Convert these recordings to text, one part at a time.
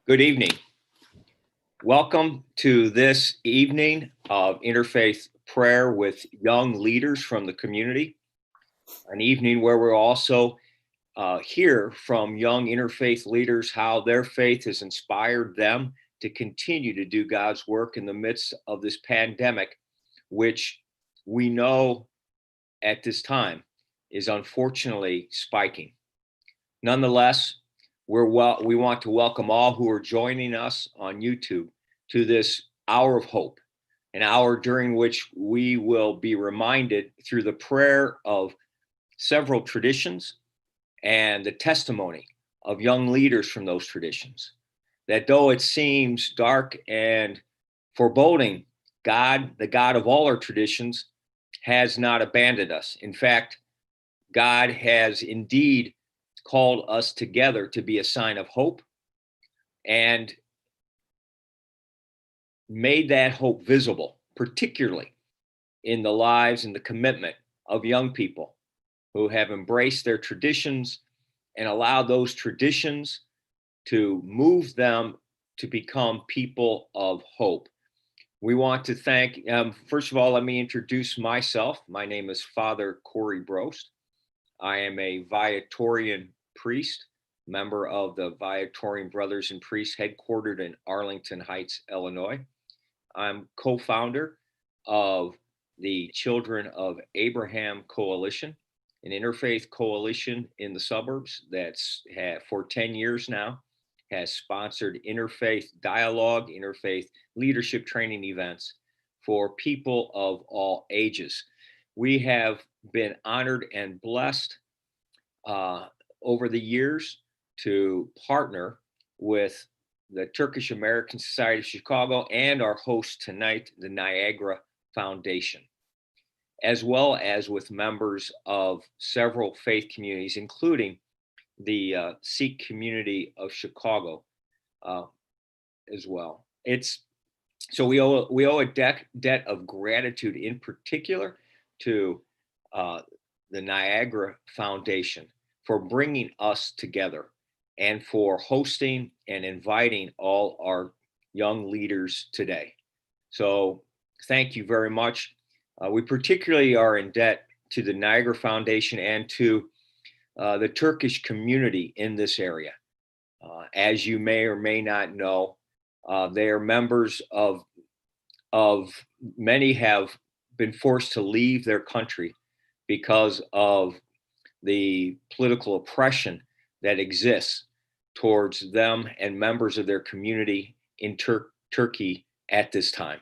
Good evening. Welcome to this evening of Interfaith Prayer with young leaders from the community, an evening where we'll also hear from young interfaith leaders how their faith has inspired them to continue to do God's work in the midst of this pandemic, which we know at this time is unfortunately spiking. Nonetheless, we want to welcome all who are joining us on YouTube to this hour of hope, an hour during which we will be reminded through the prayer of several traditions and the testimony of young leaders from those traditions, that though it seems dark and foreboding, God, the God of all our traditions, has not abandoned us. In fact, God has indeed called us together to be a sign of hope and made that hope visible, particularly in the lives and the commitment of young people who have embraced their traditions and allowed those traditions to move them to become people of hope. We want to thank, first of all, let me introduce myself. My name is Father Corey Brost. I am a Viatorian priest, member of the Viatorian Brothers and Priests headquartered in Arlington Heights, Illinois. I'm co-founder of the Children of Abraham Coalition, an interfaith coalition in the suburbs that's for 10 years now has sponsored interfaith dialogue, interfaith leadership training events for people of all ages. We have been honored and blessed over the years to partner with the Turkish American Society of Chicago and our host tonight, the Niagara Foundation, as well as with members of several faith communities, including the Sikh community of Chicago as well. So we owe a debt of gratitude in particular to the Niagara Foundation for bringing us together and for hosting and inviting all our young leaders today. So thank you very much. We particularly are in debt to the Niagara Foundation and to the Turkish community in this area. As you may or may not know, they are members of many have been forced to leave their country because of the political oppression that exists towards them and members of their community in Turkey at this time.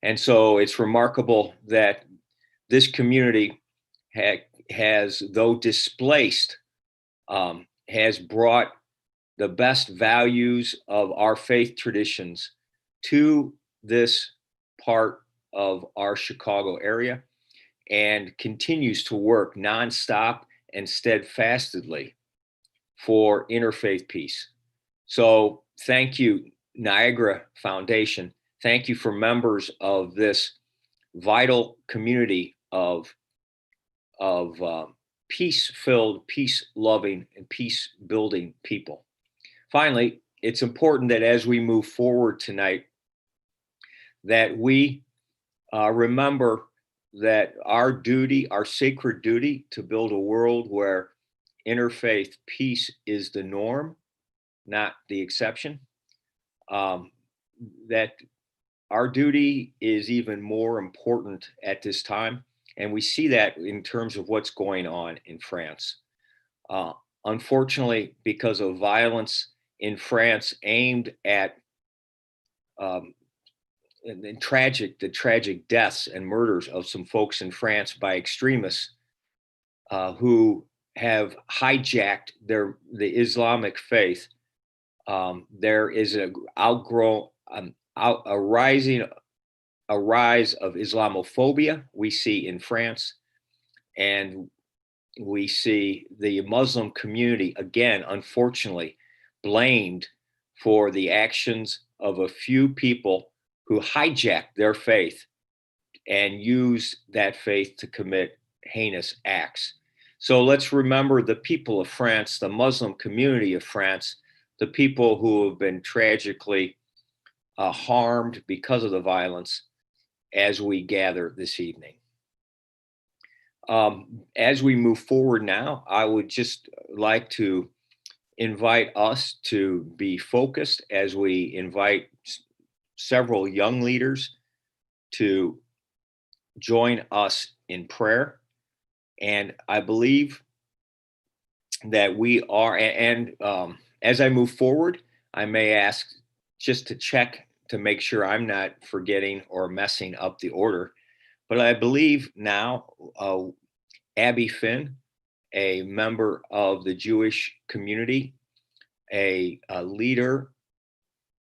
And so it's remarkable that this community has, though displaced, has brought the best values of our faith traditions to this part of our Chicago area and continues to work nonstop and steadfastly for interfaith peace. So thank you, Niagara Foundation. Thank you for members of this vital community of peace-filled, peace-loving, and peace-building people. Finally, it's important that as we move forward tonight, that we remember that our duty, our sacred duty to build a world where interfaith peace is the norm, not the exception, that our duty is even more important at this time. And we see that in terms of what's going on in France. Unfortunately, because of violence in France aimed at the tragic deaths and murders of some folks in France by extremists who have hijacked the Islamic faith. There is a rise of Islamophobia we see in France, and we see the Muslim community again, unfortunately, blamed for the actions of a few people who hijacked their faith and used that faith to commit heinous acts. So let's remember the people of France, the Muslim community of France, the people who have been tragically harmed because of the violence as we gather this evening. As we move forward now, I would just like to invite us to be focused as we invite several young leaders to join us in prayer. And I believe that we are, and as I move forward, I may ask just to check to make sure I'm not forgetting or messing up the order. But I believe now Abby Finn, a member of the Jewish community, a leader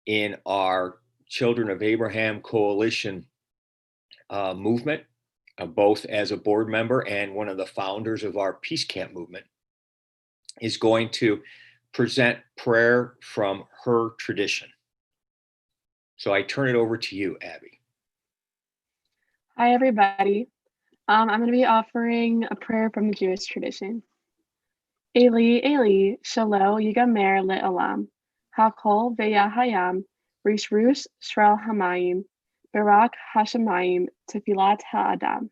in our Children of Abraham Coalition movement, both as a board member and one of the founders of our Peace Camp movement, is going to present prayer from her tradition. So I turn it over to you, Abby. Hi, everybody. I'm going to be offering a prayer from the Jewish tradition. Eli, Eli, Shalo Yigamer Le'olam, Hakol Ve'yahayam, Rish Rush Shral Hamayim, Barak Hashemayim, Tefilat Ha'adam.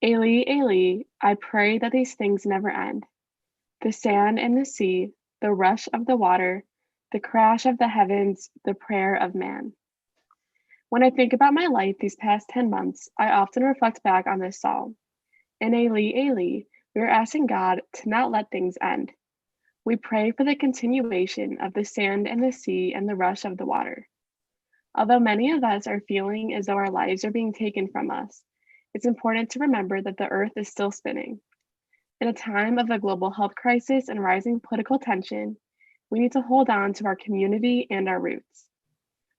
Eli, Eli, I pray that these things never end. The sand and the sea, the rush of the water, the crash of the heavens, the prayer of man. When I think about my life these past 10 months, I often reflect back on this psalm. In Eli, Eli, we are asking God to not let things end. We pray for the continuation of the sand and the sea and the rush of the water. Although many of us are feeling as though our lives are being taken from us, it's important to remember that the earth is still spinning. In a time of a global health crisis and rising political tension, we need to hold on to our community and our roots.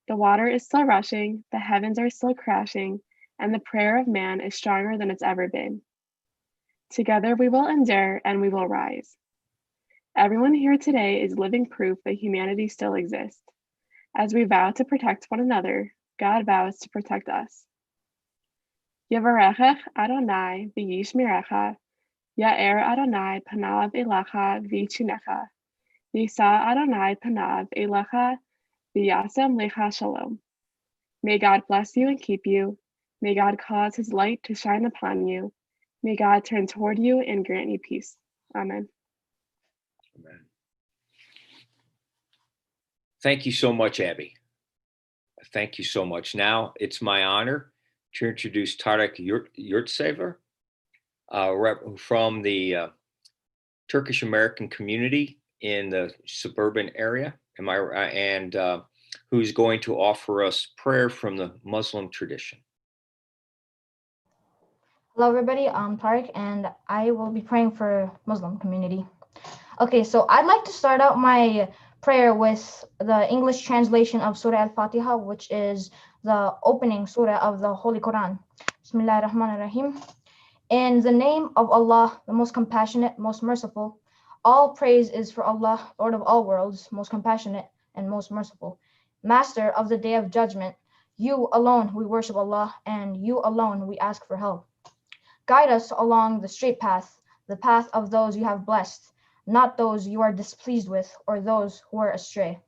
The water is still rushing, the heavens are still crashing, and the prayer of man is stronger than it's ever been. Together we will endure and we will rise. Everyone here today is living proof that humanity still exists. As we vow to protect one another, God vows to protect us. Yevarechech Adonai v'yishmerecha, Ya'er Adonai panav elecha v'yichunecha, Yisa Adonai panav elecha v'yasem lecha shalom. May God bless you and keep you. May God cause his light to shine upon you. May God turn toward you and grant you peace. Amen. Amen. Thank you so much, Abby. Thank you so much. Now it's my honor to introduce Tarek Yurtsever from the Turkish American community in the suburban area, and who's going to offer us prayer from the Muslim tradition. Hello, everybody. I'm Tarek, and I will be praying for Muslim community. Okay, so I'd like to start out my prayer with the English translation of Surah Al-Fatiha, which is the opening surah of the Holy Quran. Bismillahir Rahmanir Rahim. In the name of Allah, the most compassionate, most merciful. All praise is for Allah, Lord of all worlds, most compassionate and most merciful. Master of the day of judgment, you alone we worship Allah, and you alone we ask for help. Guide us along the straight path, the path of those you have blessed, not those you are displeased with or those who are astray.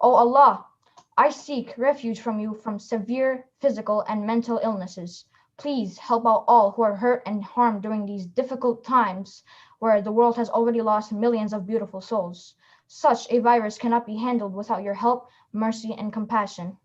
O Allah, I seek refuge from you from severe physical and mental illnesses. Please help out all who are hurt and harmed during these difficult times where the world has already lost millions of beautiful souls. Such a virus cannot be handled without your help, mercy, and compassion.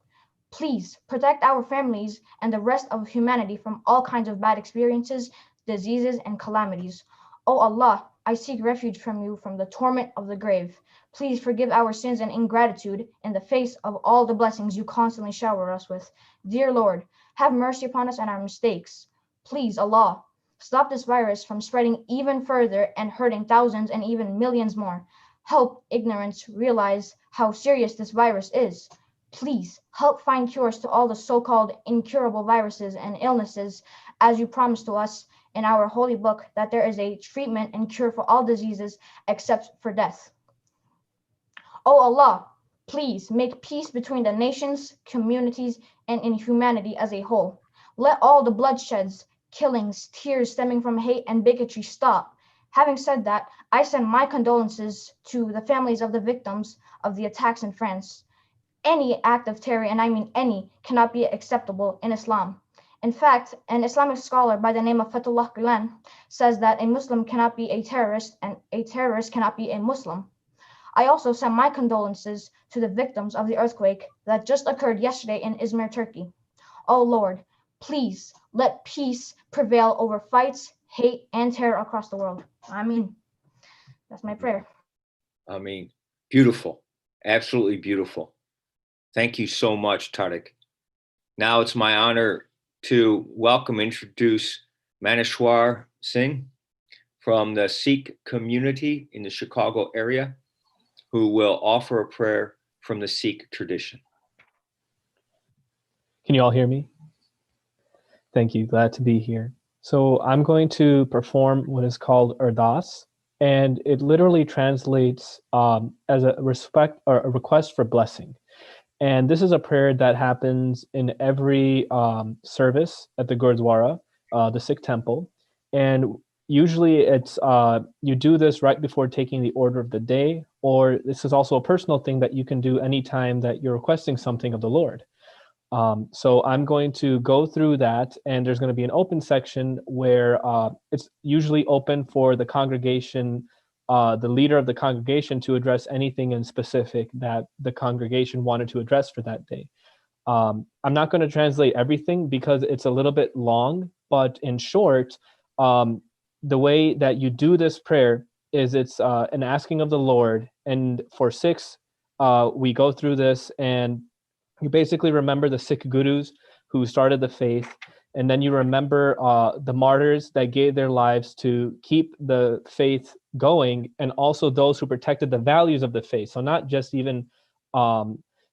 Please protect our families and the rest of humanity from all kinds of bad experiences, diseases, and calamities. O Allah, I seek refuge from you from the torment of the grave. Please forgive our sins and ingratitude in the face of all the blessings you constantly shower us with. Dear Lord, have mercy upon us and our mistakes. Please, Allah, stop this virus from spreading even further and hurting thousands and even millions more. Help ignorance realize how serious this virus is. Please help find cures to all the so-called incurable viruses and illnesses, as you promised to us in our holy book that there is a treatment and cure for all diseases except for death. O Allah, please make peace between the nations, communities, and in humanity as a whole. Let all the bloodsheds, killings, tears stemming from hate and bigotry stop. Having said that, I send my condolences to the families of the victims of the attacks in France. Any act of terror, and I mean any, cannot be acceptable in Islam. In fact, an Islamic scholar by the name of Fatullah Gulen says that a Muslim cannot be a terrorist and a terrorist cannot be a Muslim. I also send my condolences to the victims of the earthquake that just occurred yesterday in Izmir, Turkey. Oh Lord, please let peace prevail over fights, hate, and terror across the world. Amen. That's my prayer. I mean, beautiful, absolutely beautiful. Thank you so much, Tariq. Now it's my honor to welcome, introduce Manishwar Singh from the Sikh community in the Chicago area, who will offer a prayer from the Sikh tradition. Can you all hear me? Thank you, glad to be here. So I'm going to perform what is called Ardas, and it literally translates as a respect or a request for blessing. And this is a prayer that happens in every service at the Gurdwara, the Sikh temple. And usually it's, you do this right before taking the order of the day, or this is also a personal thing that you can do anytime that you're requesting something of the Lord. So I'm going to go through that, and there's going to be an open section where it's usually open for the congregation, the leader of the congregation, to address anything in specific that the congregation wanted to address for that day. I'm not going to translate everything because it's a little bit long, but in short, the way that you do this prayer is it's an asking of the Lord, and for Sikhs, we go through this and you basically remember the Sikh gurus who started the faith, and then you remember the martyrs that gave their lives to keep the faith going, and also those who protected the values of the faith. So not just even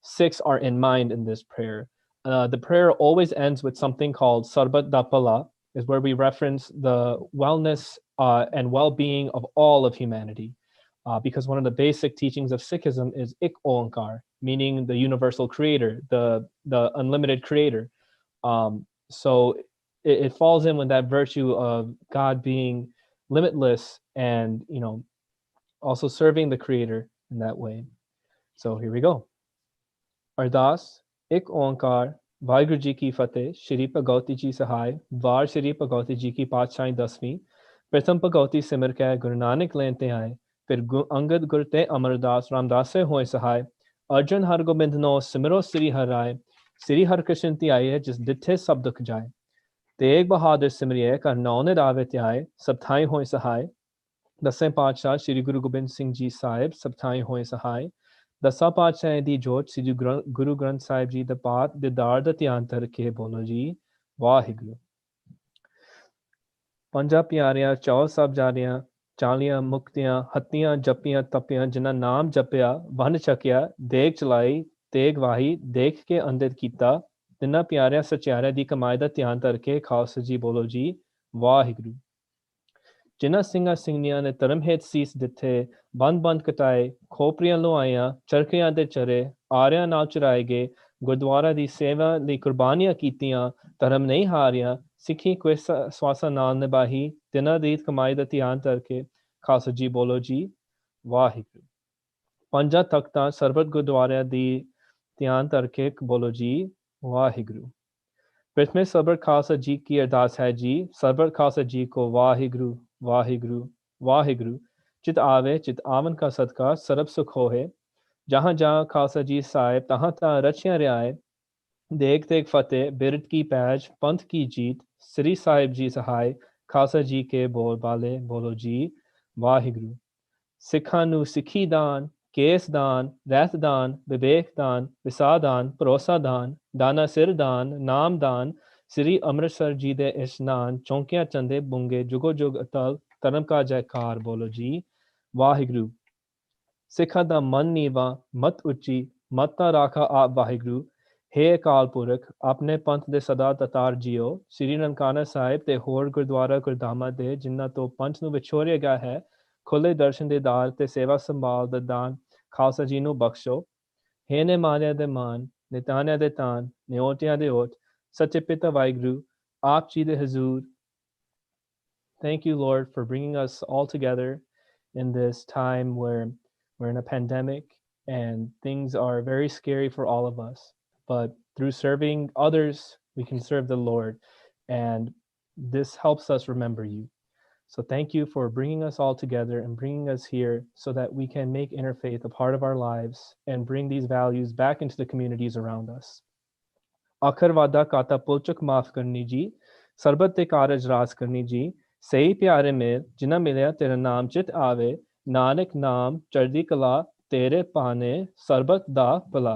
Sikhs are in mind in this prayer. The prayer always ends with something called Sarbat da Pala, is where we reference the wellness and well-being of all of humanity. Because one of the basic teachings of Sikhism is Ik Oankar, meaning the universal creator, the unlimited creator. So it falls in with that virtue of God being limitless and, you know, also serving the creator in that way. So here we go. Ardas, Ik Oankar, Vaheguru Ji Ki Fateh, Shri Bhagauti Ji Sahai, Var Shri Bhagauti Ji Ki Paatshai Dasvi, Pratham Bhagauti Simar Kai Guru Nanak Lente Aaye, फिर अंगद गुरते अमरदास रामदास से होए सहाय अर्जुन हर Gobind no सिमरो Shri हर राय श्री हर कृष्ण ती आए जिस दिथे सब दुख जाए तेग बहादुर सिमरिए कर नौ ने रावे त्याए सब थाई होए सहाय दसें पातशाह श्री गुरु गोबिंद सिंह जी साहिब सब थाई होए सहाय दसा पातशाह दी जोत श्री गुरु ग्रंथ साहिब जी द पात दिदार द ध्यान तर के बोलो जी वाहिगुरु पंजा प्यारियां चौ सब जारियां ਚਾਲੀਆਂ ਮੁਕਤੀਆਂ ਹੱਤੀਆਂ ਜੱਪੀਆਂ ਤਪੀਆਂ ਜਿਨ੍ਹਾਂ ਨਾਮ ਜਪਿਆ ਵੰਡ ਛਕਿਆ ਦੇਗ ਚਲਾਈ ਤੇਗ ਵਾਹੀ ਦੇਖ ਕੇ ਅੰਦਿਤ ਕੀਤਾ ਤਿੰਨਾਂ ਪਿਆਰਿਆਂ ਸਚਿਆਰਿਆਂ ਦੀ ਕਮਾਈ ਦਾ ਧਿਆਨ ਧਰ ਕੇ ਖਾਲਸਾ ਜੀ ਬੋਲੋ ਜੀ ਵਾਹਿਗੁਰੂ ਜਿਨ੍ਹਾਂ ਸਿੰਘਾਂ ਸਿੰਘਣੀਆਂ ਨੇ ਧਰਮ ਹੇਤ ਸੀਸ ਦਿੱਤੇ ਬੰਦ ਕਟਾਏ ਖੋਪਰੀਆਂ ਲੁਆਈਆਂ ਚਰਖਿਆਂ ਦੇ ਚਰੇ ਆਰਿਆਂ ਨਾਲ ਚੁਰਾਏ ਗਏ ਗੁਰਦੁਆਰਾ ਦੀ ਸੇਵਾ ਲਈ ਕੁਰਬਾਨੀਆਂ ਕੀਤੀਆਂ ਧਰਮ ਨਹੀਂ ਹਾਰਿਆ ਸਿੱਖੀ ਕੋਈ ਸਵਾਸਾਂ ਨਾਲ ਨਿਭਾਈ ਤਿੰਨਾਂ ਦੀ ਕਮਾਈ ਦਾ ਧਿਆਨ ਧਰ ਕੇ ਖਾਲਸਾ ਜੀ ਬੋਲੋ ਜੀ ਵਾਹਿਗੁਰੂ ਪੰਜਾਂ ਤਖਤਾਂ ਸਰਬਤ ਗੁਰਦੁਆਰਿਆਂ ਦੀ ਧਿਆਨ ਧਰ ਕੇ ਬੋਲੋ ਜੀ ਵਾਹਿਗੁਰੂ ਪ੍ਰਥਮੇ ਸਰਬਤ ਖਾਲਸਾ ਜੀ ਕੀ ਅਰਦਾਸ ਹੈ ਜੀ ਸਰਬਤ ਖਾਲਸਾ ਜੀ ਕੋ ਵਾਹਿਗੁਰੂ ਵਾਹਿਗੁਰੂ ਵਾਹਿਗੁਰੂ चित आवे चित आवन का सदका सरब सुख होए जहाँ जहाँ खालसा जी साहिब तहाँ तहाँ रचियां रियाए देख देख फतेह बिरद की पैज पंथ की जीत श्री साहिब जी सहाय खालसा जी के बोल बाले बोलो जी वाहिगुरु सिखां नू सिखी दान केस दान रहत दान विवेक दान विसा दान भरोसा दान दाना सिर दान नाम दान श्री अमृतसर जी दे इशनान चौंकियां चंदे बुंगे जुगो जुग अतल धर्म का जयकार बोलो जी वाहिगुरु सिखा दा मन नीवा मत उच्ची मत ना राखा आप वाहिगुरु हे अकाल पुरख अपने पंथ दे सदा ततार जियो श्री ननकाना साहिब ते होर गुरुद्वारा गुरधामा दे जिन्ना तो पंथ नू विछोड़िया गया है खुले दर्शन दे दार ते सेवा संभाल दा दान खालसा जी नू बख्शो हे ने मानिया दे मान नितानिया दे तान निओटिया दे ओट सच्चे पिता वाहिगुरु आप जी दे हजूर Thank you, Lord, for bringing us all together in this time where we're in a pandemic and things are very scary for all of us. But through serving others, we can serve the Lord. And this helps us remember you. So thank you for bringing us all together and bringing us here so that we can make interfaith a part of our lives and bring these values back into the communities around us. आखिर वादा काता पुलचक माफ करनी जी सरबत ते कारज रास करनी जी सही प्यारे मेर जिन्ना मिलया तेरा नाम चित आवे नानक नाम चढ़दी कला तेरे पाने सरबत दा भला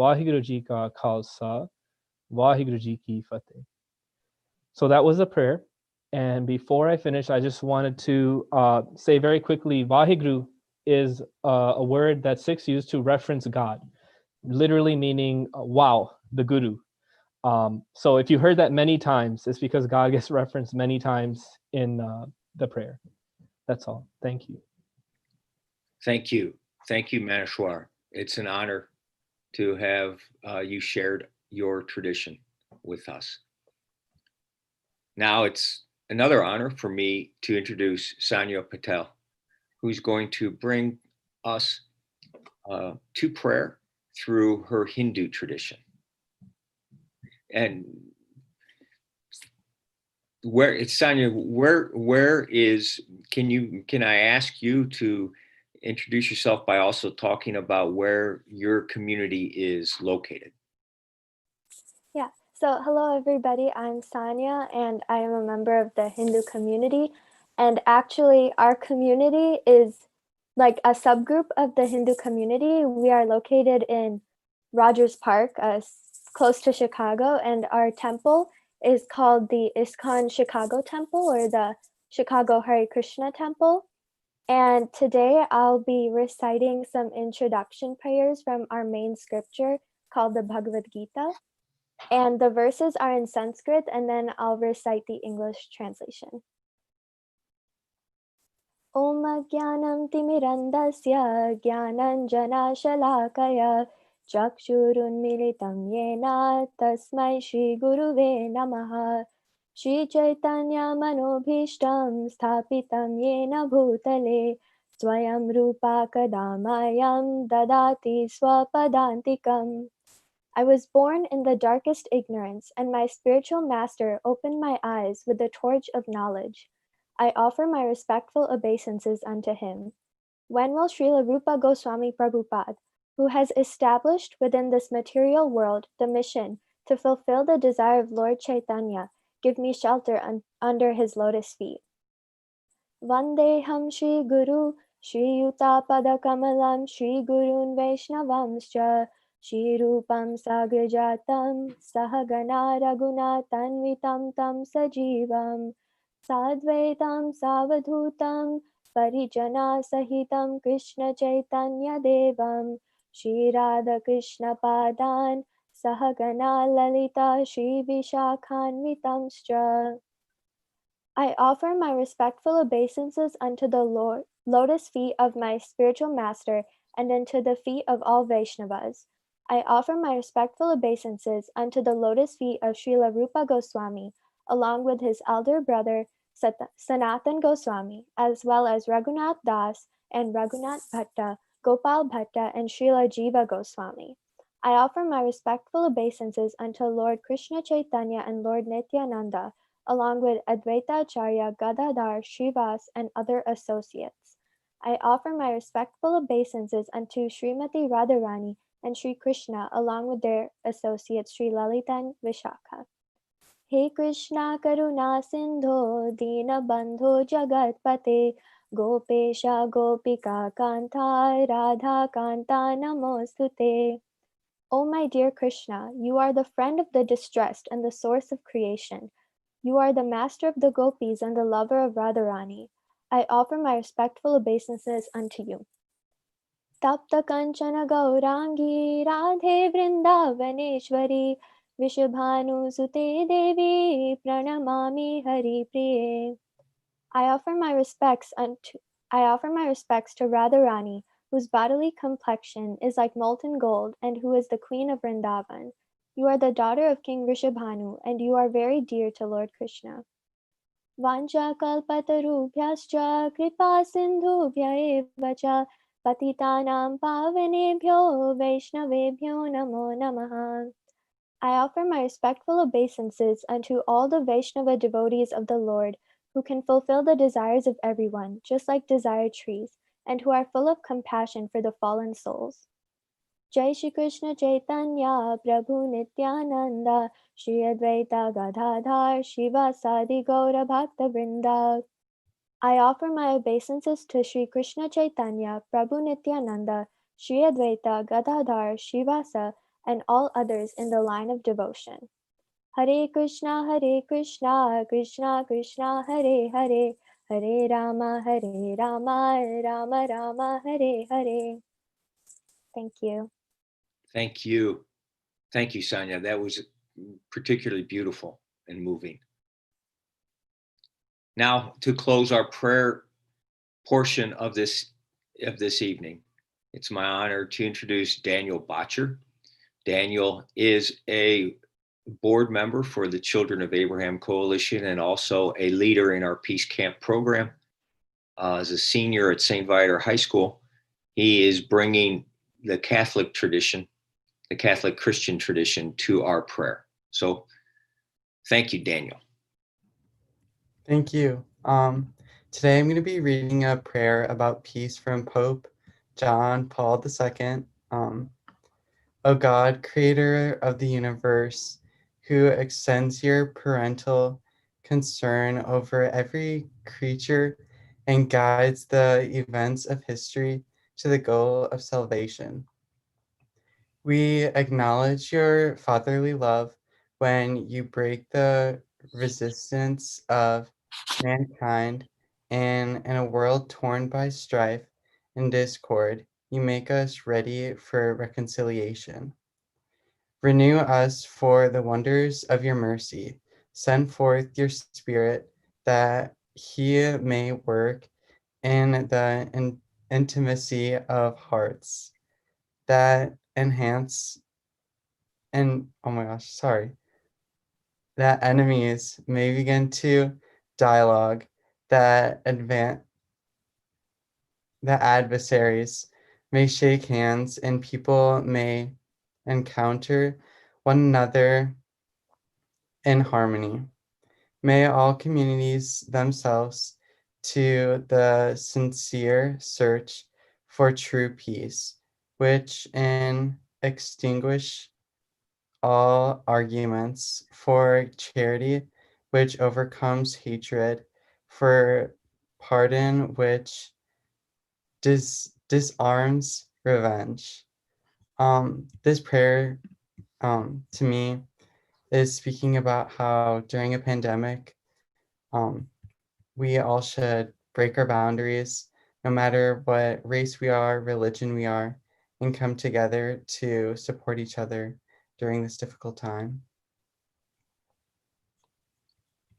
वाहिगुरु जी का खालसा वाहिगुरु जी की फतेह. So that was a prayer. And before I finish, I just wanted to say very quickly, Vaheguru is a word that Sikhs use to reference God, literally meaning, wow, the Guru. So if you heard that many times, it's because God gets referenced many times in the prayer. That's all. Thank you. Thank you. Thank you, Manishwar. It's an honor to have you shared your tradition with us. Now it's another honor for me to introduce Sanyo Patel, who's going to bring us to prayer through her Hindu tradition. And where it's Sanyo, can I ask you to introduce yourself by also talking about where your community is located? Yeah. So hello, everybody. I'm Sanya, and I am a member of the Hindu community. And actually, our community is like a subgroup of the Hindu community. We are located in Rogers Park, close to Chicago, and our temple is called the ISKCON Chicago Temple, or the Chicago Hare Krishna Temple. And today I'll be reciting some introduction prayers from our main scripture called the Bhagavad Gita. And the verses are in Sanskrit, and then I'll recite the English translation. Om Jnanam Timirandasya Jnananjana Shalakaya Chakshurunmilitam Yena Tasmai Shri Guruve Namaha Shri Chaitanya Manobhishtam Sthapitam Yena Bhutale Swayam Rupa Kadamayam Dadati Swapadantikam. I was born in the darkest ignorance, and my spiritual master opened my eyes with the torch of knowledge. I offer my respectful obeisances unto him. When will Srila Rupa Goswami Prabhupada, who has established within this material world the mission to fulfill the desire of Lord Chaitanya, give me shelter under his lotus feet? Vandeham Shri Guru, Shri Yuta Pada Kamalam, Shri Gurun Vaishnavamscha, Shri Rupam Sagrajatam, Sahagana Raghunatanvitam Tam Sajivam, Sadvaitam Savadhutam, Parijana Sahitam Krishna Chaitanya Devam, Shri Radha Krishna Padan, Sahagana Lalita Shri Vishakhanvitamscha. I offer my respectful obeisances unto the lotus feet of my spiritual master and unto the feet of all Vaishnavas. I offer my respectful obeisances unto the lotus feet of Srila Rupa Goswami, along with his elder brother Sanatan Goswami, as well as Raghunath Das and Raghunath Bhatta, Gopal Bhatta, and Srila Jiva Goswami. I offer my respectful obeisances unto Lord Krishna Chaitanya and Lord Nityananda, along with Advaita Acharya, Gadadhar, Srivas, and other associates. I offer my respectful obeisances unto Srimati Radharani and Sri Krishna, along with their associates Sri Lalita and Vishakha. He Krishna Karuna Sindho Dina Bandho Jagatpate Gopesha Gopika Kanta Radha Kanta Namostute. O my dear Krishna, you are the friend of the distressed and the source of creation. You are the master of the gopis and the lover of Radharani. I offer my respectful obeisances unto you. Tapta Kanchana Gaurangi Radhe Vrindavaneshwari Vishabhanu Sute Devi Pranamami Hari Priye. I offer my respects to Radharani, whose bodily complexion is like molten gold and who is the queen of Vrindavan. You are the daughter of King Rishabhanu, and you are very dear to Lord Krishna. वाञ्छाकल्पतरुभ्यश्च कृपा सिन्धुभ्य एव च पतितानां पावनेभ्यो वैष्णवेभ्यो नमो नमः. I offer my respectful obeisances unto all the Vaishnava devotees of the Lord, who can fulfill the desires of everyone, just like desired trees, and who are full of compassion for the fallen souls. Jai Shri Krishna Chaitanya Prabhu Nityananda Shri Advaita Gadadhar Shivasadi Gaura Bhakta Vrinda. I offer my obeisances to Shri Krishna Chaitanya Prabhu Nityananda Shri Advaita Gadadhar Shivasa and all others in the line of devotion. Hare Krishna, Krishna Krishna, Hare Hare, Hare Rama, Rama Rama, Hare Hare. Thank you. Thank you. Thank you, Sanyo. That was particularly beautiful and moving. Now, to close our prayer portion of this evening, it's my honor to introduce Daniel Botcher. Daniel is a board member for the Children of Abraham Coalition and also a leader in our Peace Camp program. As a senior at St. Viator High School, he is bringing the Catholic tradition, the Catholic Christian tradition, to our prayer. So thank you, Daniel. Thank you. Today I'm going to be reading a prayer about peace from Pope John Paul II. O God, creator of the universe, who extends your parental concern over every creature and guides the events of history to the goal of salvation. We acknowledge your fatherly love when you break the resistance of mankind, and in a world torn by strife and discord, you make us ready for reconciliation. Renew us for the wonders of your mercy. Send forth your Spirit that he may work in the intimacy of hearts, that enhance and that enemies may begin to dialogue, that adversaries may shake hands, and people may encounter one another in harmony. May all communities themselves to the sincere search for true peace, which in extinguish all arguments, for charity which overcomes hatred, for pardon which disarms revenge. This prayer to me is speaking about how during a pandemic, we all should break our boundaries, no matter what race we are, religion we are, and come together to support each other during this difficult time.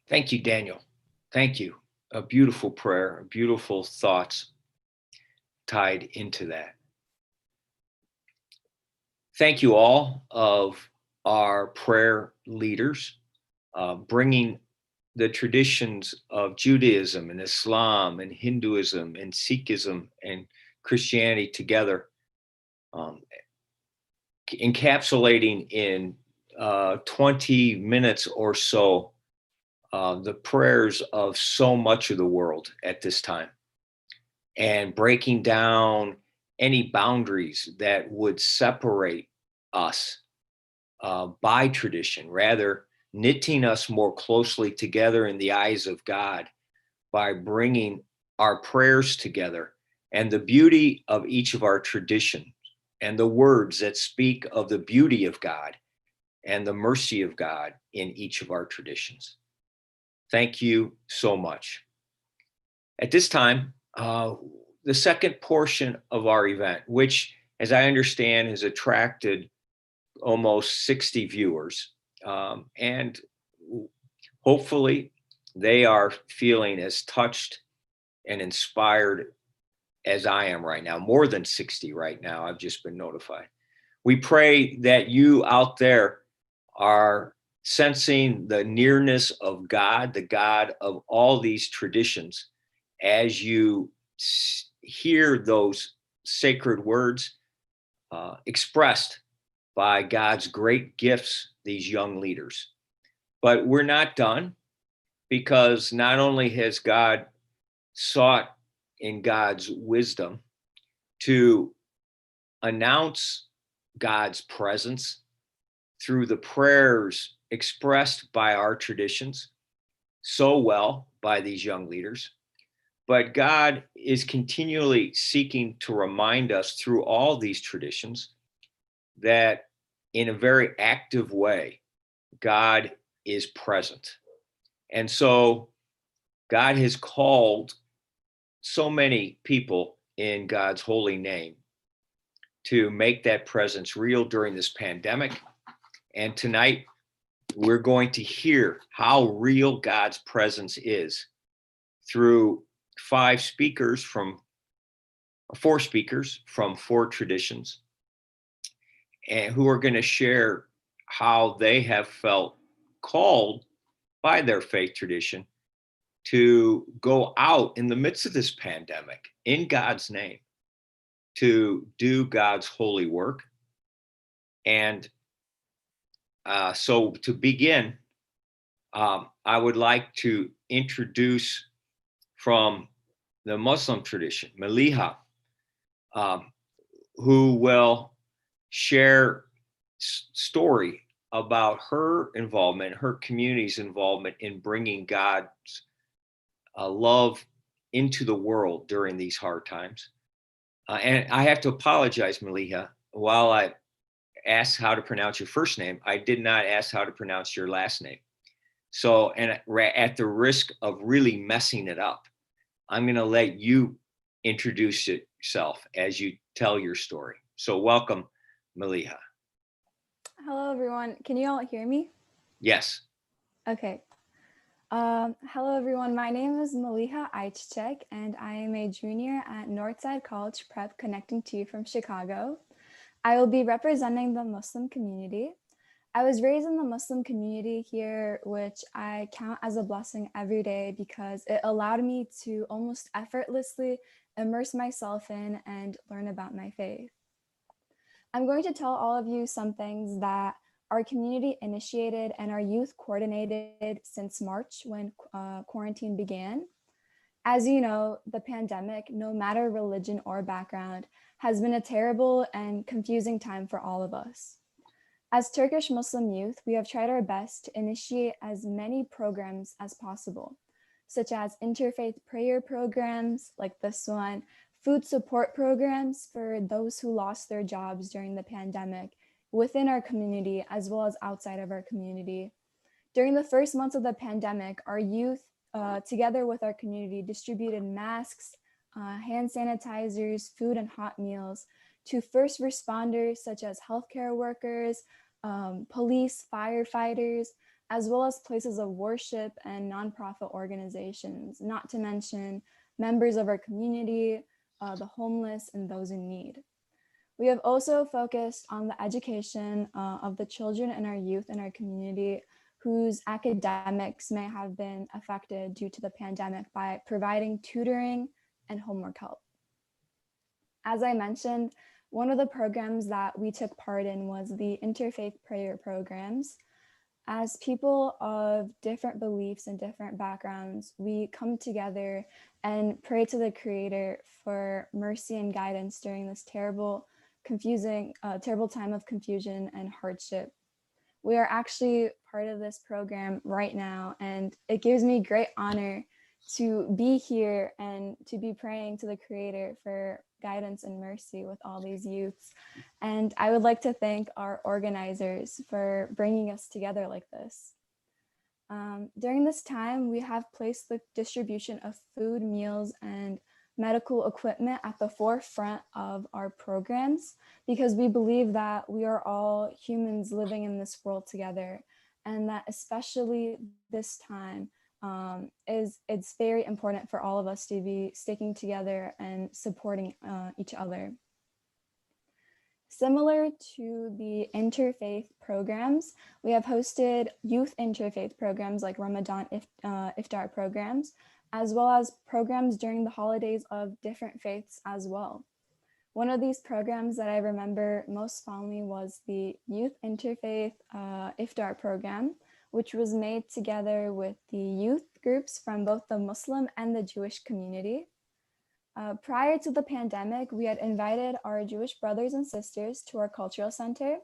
Thank you, Daniel. Thank you. A beautiful prayer, beautiful thoughts tied into that. Thank you all of our prayer leaders, bringing the traditions of Judaism and Islam and Hinduism and Sikhism and Christianity together, encapsulating in 20 minutes or so the prayers of so much of the world at this time, and breaking down any boundaries that would separate us by tradition, rather knitting us more closely together in the eyes of God by bringing our prayers together and the beauty of each of our traditions and the words that speak of the beauty of God and the mercy of God in each of our traditions. Thank you so much. At this time, the second portion of our event, which, as I understand, has attracted almost 60 viewers, and hopefully they are feeling as touched and inspired as I am right now. More than 60 right now, I've just been notified. We pray that you out there are sensing the nearness of God, the God of all these traditions, as you hear those sacred words expressed by God's great gifts, these young leaders. But we're not done, because not only has God sought in God's wisdom to announce God's presence through the prayers expressed by our traditions so well by these young leaders, but God is continually seeking to remind us through all these traditions that in a very active way, God is present. And so God has called so many people in God's holy name to make that presence real during this pandemic. And tonight, we're going to hear how real God's presence is through four speakers from four traditions, and who are going to share how they have felt called by their faith tradition to go out in the midst of this pandemic in God's name to do God's holy work. And so to begin, I would like to introduce from the Muslim tradition, Maliha, who will share story about her involvement, her community's involvement in bringing God's love into the world during these hard times. And I have to apologize, Maliha, while I asked how to pronounce your first name, I did not ask how to pronounce your last name. So, and at the risk of really messing it up, I'm going to let you introduce yourself as you tell your story. So welcome, Maliha. Hello, everyone. Can you all hear me? Yes. Okay. Hello, everyone. My name is Maliha Aichchek, and I am a junior at Northside College Prep, connecting to you from Chicago. I will be representing the Muslim community. I was raised in the Muslim community here, which I count as a blessing every day because it allowed me to almost effortlessly immerse myself in and learn about my faith. I'm going to tell all of you some things that our community initiated and our youth coordinated since March when quarantine began. As you know, the pandemic, no matter religion or background, has been a terrible and confusing time for all of us. As Turkish Muslim youth, we have tried our best to initiate as many programs as possible, such as interfaith prayer programs like this one, food support programs for those who lost their jobs during the pandemic within our community as well as outside of our community. During the first months of the pandemic, our youth, together with our community, distributed masks, hand sanitizers, food and hot meals to first responders such as healthcare workers, police, firefighters, as well as places of worship and nonprofit organizations, not to mention members of our community, the homeless, and those in need. We have also focused on the education of the children and our youth in our community whose academics may have been affected due to the pandemic by providing tutoring and homework help. As I mentioned, one of the programs that we took part in was the Interfaith Prayer programs. As people of different beliefs and different backgrounds, we come together and pray to the Creator for mercy and guidance during this terrible time of confusion and hardship. We are actually part of this program right now, and it gives me great honor to be here and to be praying to the Creator for guidance and mercy with all these youths. And I would like to thank our organizers for bringing us together like this. During this time, we have placed the distribution of food, meals, and medical equipment at the forefront of our programs because we believe that we are all humans living in this world together, and that especially this time, it's very important for all of us to be sticking together and supporting each other. Similar to the interfaith programs, we have hosted youth interfaith programs like Ramadan Iftar programs, as well as programs during the holidays of different faiths as well. One of these programs that I remember most fondly was the Youth Interfaith Iftar program, which was made together with the youth groups from both the Muslim and the Jewish community. Prior to the pandemic, we had invited our Jewish brothers and sisters to our cultural center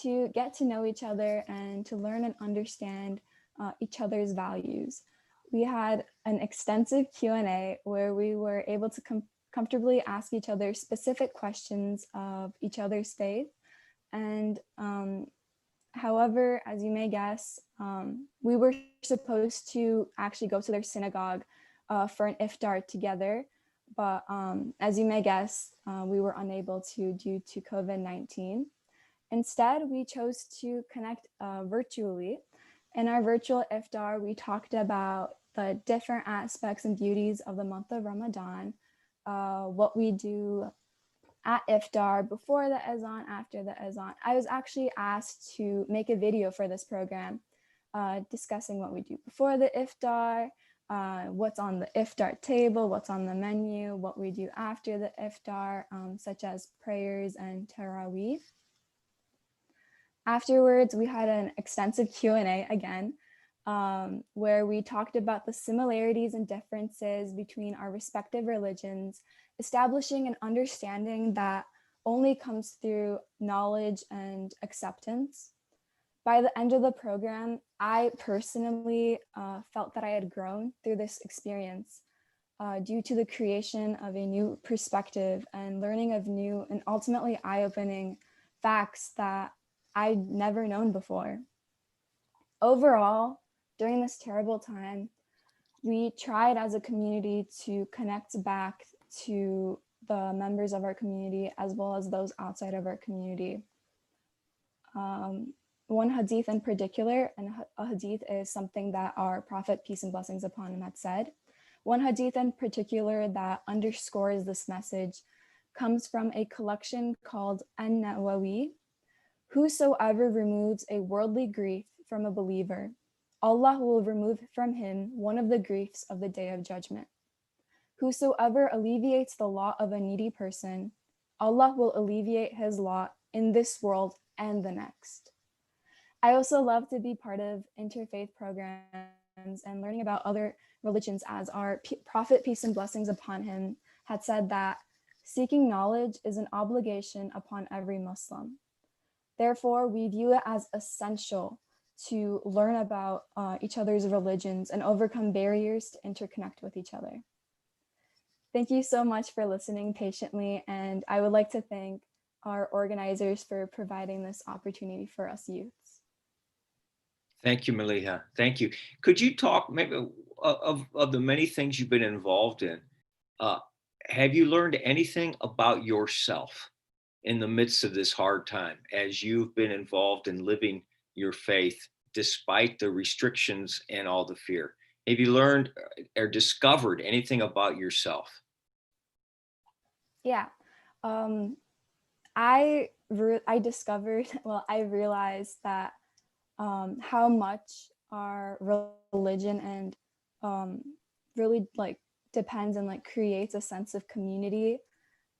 to get to know each other and to learn and understand each other's values. We had an extensive Q&A where we were able to comfortably ask each other specific questions of each other's faith. And however, as you may guess, we were supposed to actually go to their synagogue for an iftar together. But as you may guess, we were unable to due to COVID-19. Instead, we chose to connect virtually. In our virtual iftar, we talked about the different aspects and beauties of the month of Ramadan, what we do at iftar, before the azan, after the azan. I was actually asked to make a video for this program, discussing what we do before the iftar, what's on the iftar table, what's on the menu, what we do after the iftar, such as prayers and tarawih. Afterwards, we had an extensive Q&A again, where we talked about the similarities and differences between our respective religions, establishing an understanding that only comes through knowledge and acceptance. By the end of the program, I personally felt that I had grown through this experience due to the creation of a new perspective and learning of new and ultimately eye-opening facts that I'd never known before. Overall, during this terrible time, we tried as a community to connect back to the members of our community as well as those outside of our community. One hadith in particular, and a hadith is something that our Prophet, peace and blessings upon him, had said. One hadith in particular that underscores this message comes from a collection called An-Nawawi. Whosoever removes a worldly grief from a believer, Allah will remove from him one of the griefs of the Day of Judgment. Whosoever alleviates the lot of a needy person, Allah will alleviate his lot in this world and the next. I also love to be part of interfaith programs and learning about other religions, as our Prophet, peace and blessings upon him, had said that seeking knowledge is an obligation upon every Muslim. Therefore, we view it as essential to learn about each other's religions and overcome barriers to interconnect with each other. Thank you so much for listening patiently, and I would like to thank our organizers for providing this opportunity for us youths. Thank you, Maliha. Thank you. Could you talk maybe of the many things you've been involved in? Have you learned anything about yourself in the midst of this hard time as you've been involved in living your faith despite the restrictions and all the fear? Have you learned or discovered anything about yourself? Yeah, I discovered, well, I realized that how much our religion and really like depends and like creates a sense of community.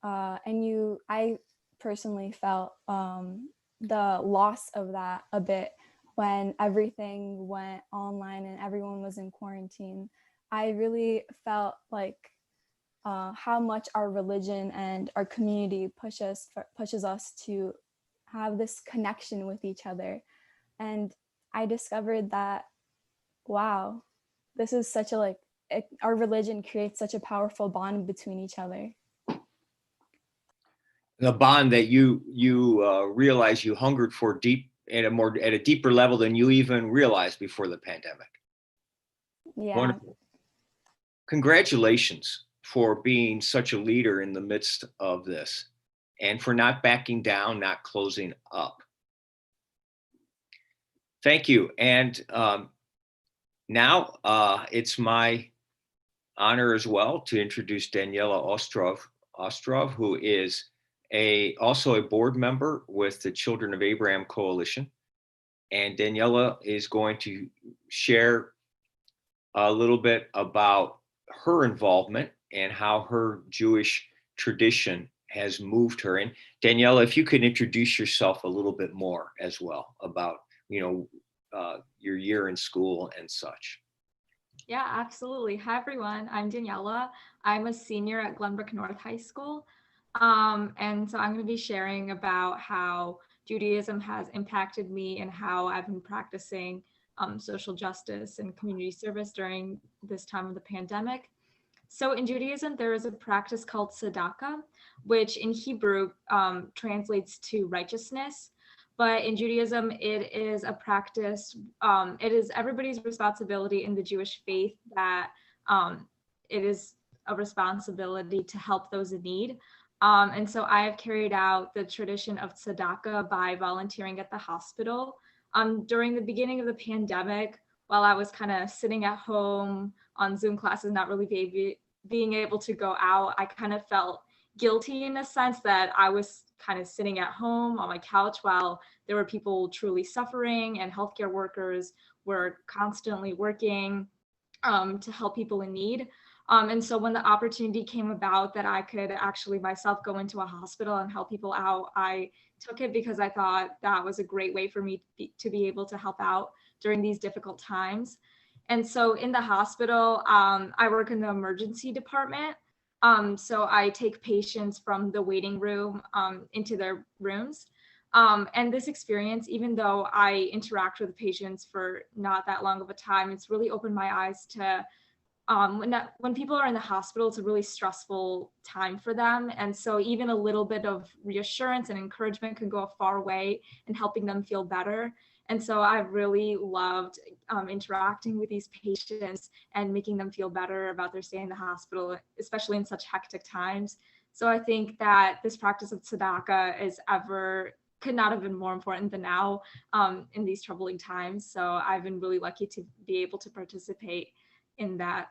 And I personally felt the loss of that a bit when everything went online and everyone was in quarantine. I really felt like how much our religion and our community pushes us to have this connection with each other. And I discovered that, wow, this is such a our religion creates such a powerful bond between each other. The bond that you realize you hungered for deep at a deeper level than you even realized before the pandemic. Yeah. Wonderful. Congratulations for being such a leader in the midst of this and for not backing down, not closing up. Thank you. And now it's my honor as well to introduce Daniela Ostrov, who is also a board member with the Children of Abraham Coalition. And Daniela is going to share a little bit about her involvement and how her Jewish tradition has moved her. And Daniela, if you could introduce yourself a little bit more as well about, your year in school and such. Yeah, absolutely. Hi, everyone. I'm Daniela. I'm a senior at Glenbrook North High School. And so I'm going to be sharing about how Judaism has impacted me and how I've been practicing social justice and community service during this time of the pandemic. So in Judaism, there is a practice called tzedakah, which in Hebrew translates to righteousness. But in Judaism, it is a practice, it is everybody's responsibility in the Jewish faith that it is a responsibility to help those in need. And so I have carried out the tradition of tzedakah by volunteering at the hospital. During the beginning of the pandemic, while I was kind of sitting at home on Zoom classes, not really being able to go out, I kind of felt guilty in a sense that I was kind of sitting at home on my couch while there were people truly suffering and healthcare workers were constantly working to help people in need. And so when the opportunity came about that I could actually myself go into a hospital and help people out, I took it because I thought that was a great way for me to be able to help out during these difficult times. And so in the hospital, I work in the emergency department. So I take patients from the waiting room into their rooms. And this experience, even though I interact with patients for not that long of a time, it's really opened my eyes to when people are in the hospital, it's a really stressful time for them. And so even a little bit of reassurance and encouragement can go a far way in helping them feel better. And so I've really loved interacting with these patients and making them feel better about their stay in the hospital, especially in such hectic times. So I think that this practice of tzedakah could not have been more important than now in these troubling times. So I've been really lucky to be able to participate in that.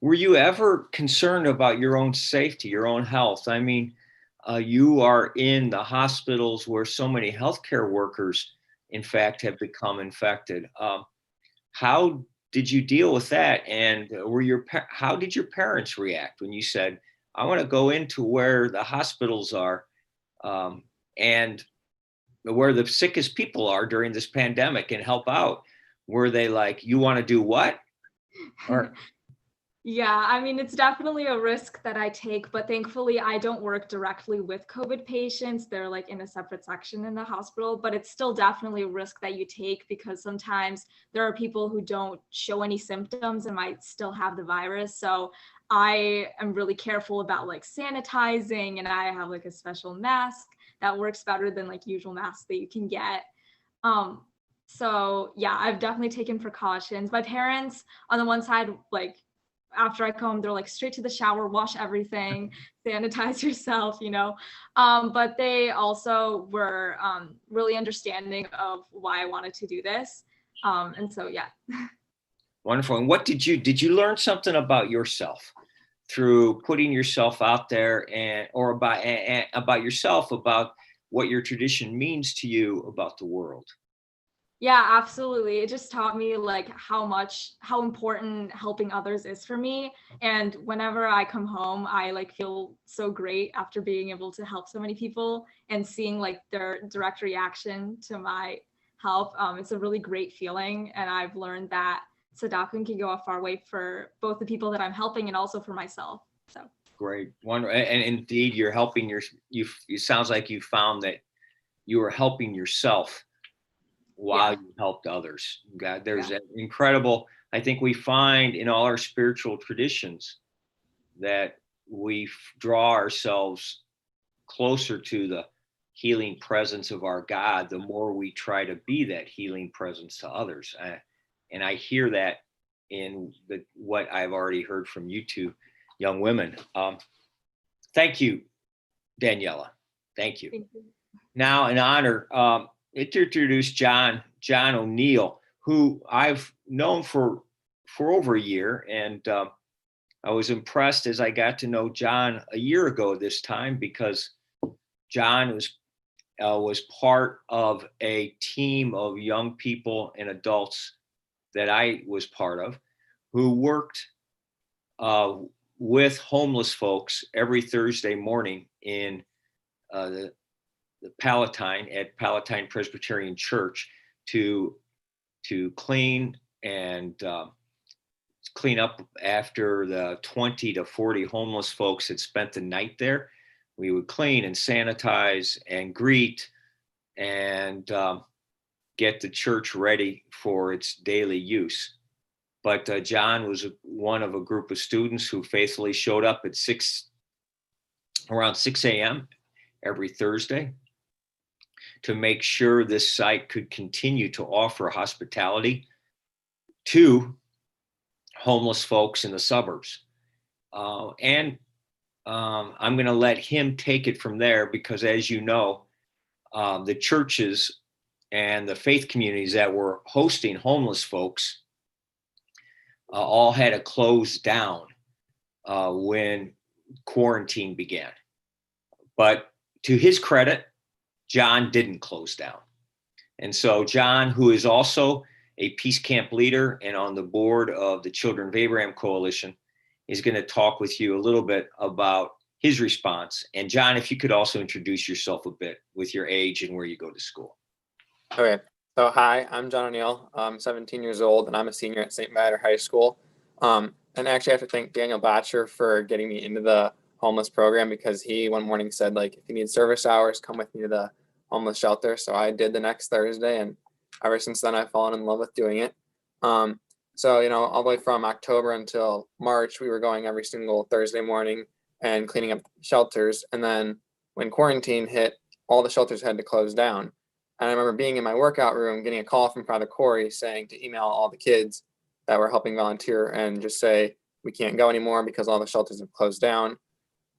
Were you ever concerned about your own safety, your own health? I mean, you are in the hospitals where so many healthcare workers, in fact, have become infected. How did you deal with that? And how did your parents react when you said, I want to go into where the hospitals are and where the sickest people are during this pandemic and help out? Were they like, you want to do what? Or Yeah, I mean, it's definitely a risk that I take, but thankfully I don't work directly with COVID patients. They're like in a separate section in the hospital, but it's still definitely a risk that you take because sometimes there are people who don't show any symptoms and might still have the virus. So I am really careful about like sanitizing, and I have like a special mask that works better than like usual masks that you can get. So yeah, I've definitely taken precautions. My parents on the one side, like after I come, they're like straight to the shower, wash everything, sanitize yourself, but they also were really understanding of why I wanted to do this. And so, yeah. Wonderful. And what did you learn something about yourself through putting yourself out there or about yourself, about what your tradition means to you about the world? Yeah, absolutely. It just taught me like how important helping others is for me. And whenever I come home, I like feel so great after being able to help so many people and seeing like their direct reaction to my help. It's a really great feeling. And I've learned that tzedakah can go a far way for both the people that I'm helping and also for myself. So great. Wonderful. And indeed, you're helping it sounds like you found that you were helping yourself while you helped others. God, there's an incredible, I think we find in all our spiritual traditions that we draw ourselves closer to the healing presence of our God, the more we try to be that healing presence to others. And I hear that in what I've already heard from you two young women. Thank you, Daniela. Thank you. Thank you. Now, in honor, introduce John O'Neill, who I've known for over a year. And I was impressed as I got to know John a year ago this time, because John was part of a team of young people and adults that I was part of, who worked with homeless folks every Thursday morning in the Palatine at Palatine Presbyterian Church to clean and clean up after the 20 to 40 homeless folks had spent the night there. We would clean and sanitize and greet and get the church ready for its daily use. But John was one of a group of students who faithfully showed up at around 6 a.m. every Thursday to make sure this site could continue to offer hospitality to homeless folks in the suburbs. I'm going to let him take it from there because, as you know, the churches and the faith communities that were hosting homeless folks all had to close down when quarantine began. But to his credit, John didn't close down. And so John, who is also a peace camp leader and on the board of the Children of Abraham Coalition, is going to talk with you a little bit about his response. And John, if you could also introduce yourself a bit with your age and where you go to school. Okay, so hi, I'm John O'Neill. I'm 17 years old and I'm a senior at St. Viator High School. And actually I have to thank Daniel Botcher for getting me into the homeless program because he one morning said, like, if you need service hours, come with me to the homeless shelter. So I did the next Thursday, and ever since then I've fallen in love with doing it. So, you know, all the way from October until March, we were going every single Thursday morning and cleaning up shelters. And then when quarantine hit, all the shelters had to close down. And I remember being in my workout room, getting a call from Father Corey saying to email all the kids that were helping volunteer and just say, we can't go anymore because all the shelters have closed down.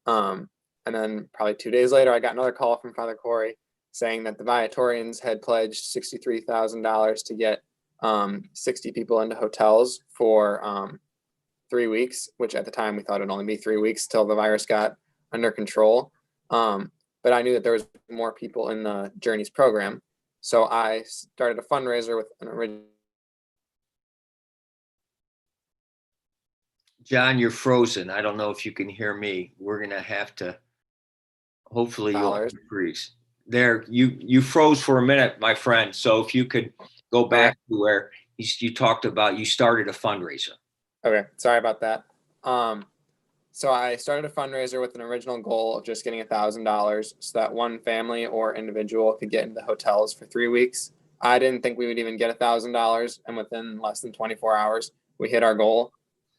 And then probably 2 days later, I got another call from Father Corey saying that the Viatorians had pledged $63,000 to get 60 people into hotels for 3 weeks, which at the time we thought it'd only be 3 weeks till the virus got under control. But I knew that there was more people in the Journeys program. So I started a fundraiser with an original. John, you're frozen. I don't know if you can hear me. We're going to have to, hopefully you'll freeze. There, you froze for a minute, my friend. So if you could go back to where you talked about, you started a fundraiser. Okay, sorry about that. So I started a fundraiser with an original goal of just getting $1,000 so that one family or individual could get into hotels for 3 weeks. I didn't think we would even get $1,000, and within less than 24 hours, we hit our goal.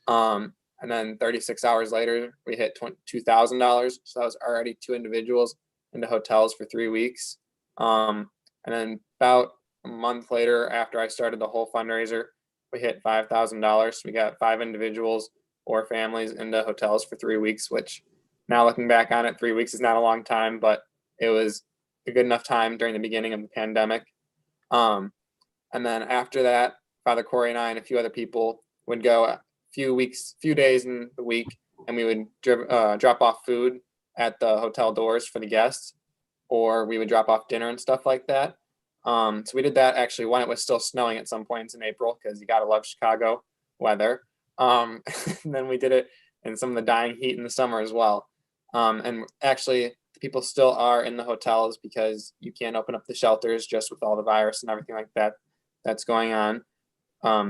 And then 36 hours later, we hit $2,000. So that was already 2 individuals into hotels for 3 weeks. And then about a month later, after I started the whole fundraiser, we hit $5,000. We got 5 individuals or families into hotels for 3 weeks, which now looking back on it, 3 weeks is not a long time, but it was a good enough time during the beginning of the pandemic. And then after that, Father Corey and I and a few other people would go few days in the week, and we would drop off food at the hotel doors for the guests, or we would drop off dinner and stuff like that. So we did that actually when it was still snowing at some points in April, because you gotta love Chicago weather. And then we did it in some of the dying heat in the summer as well. And actually people still are in the hotels because you can't open up the shelters just with all the virus and everything like that that's going on.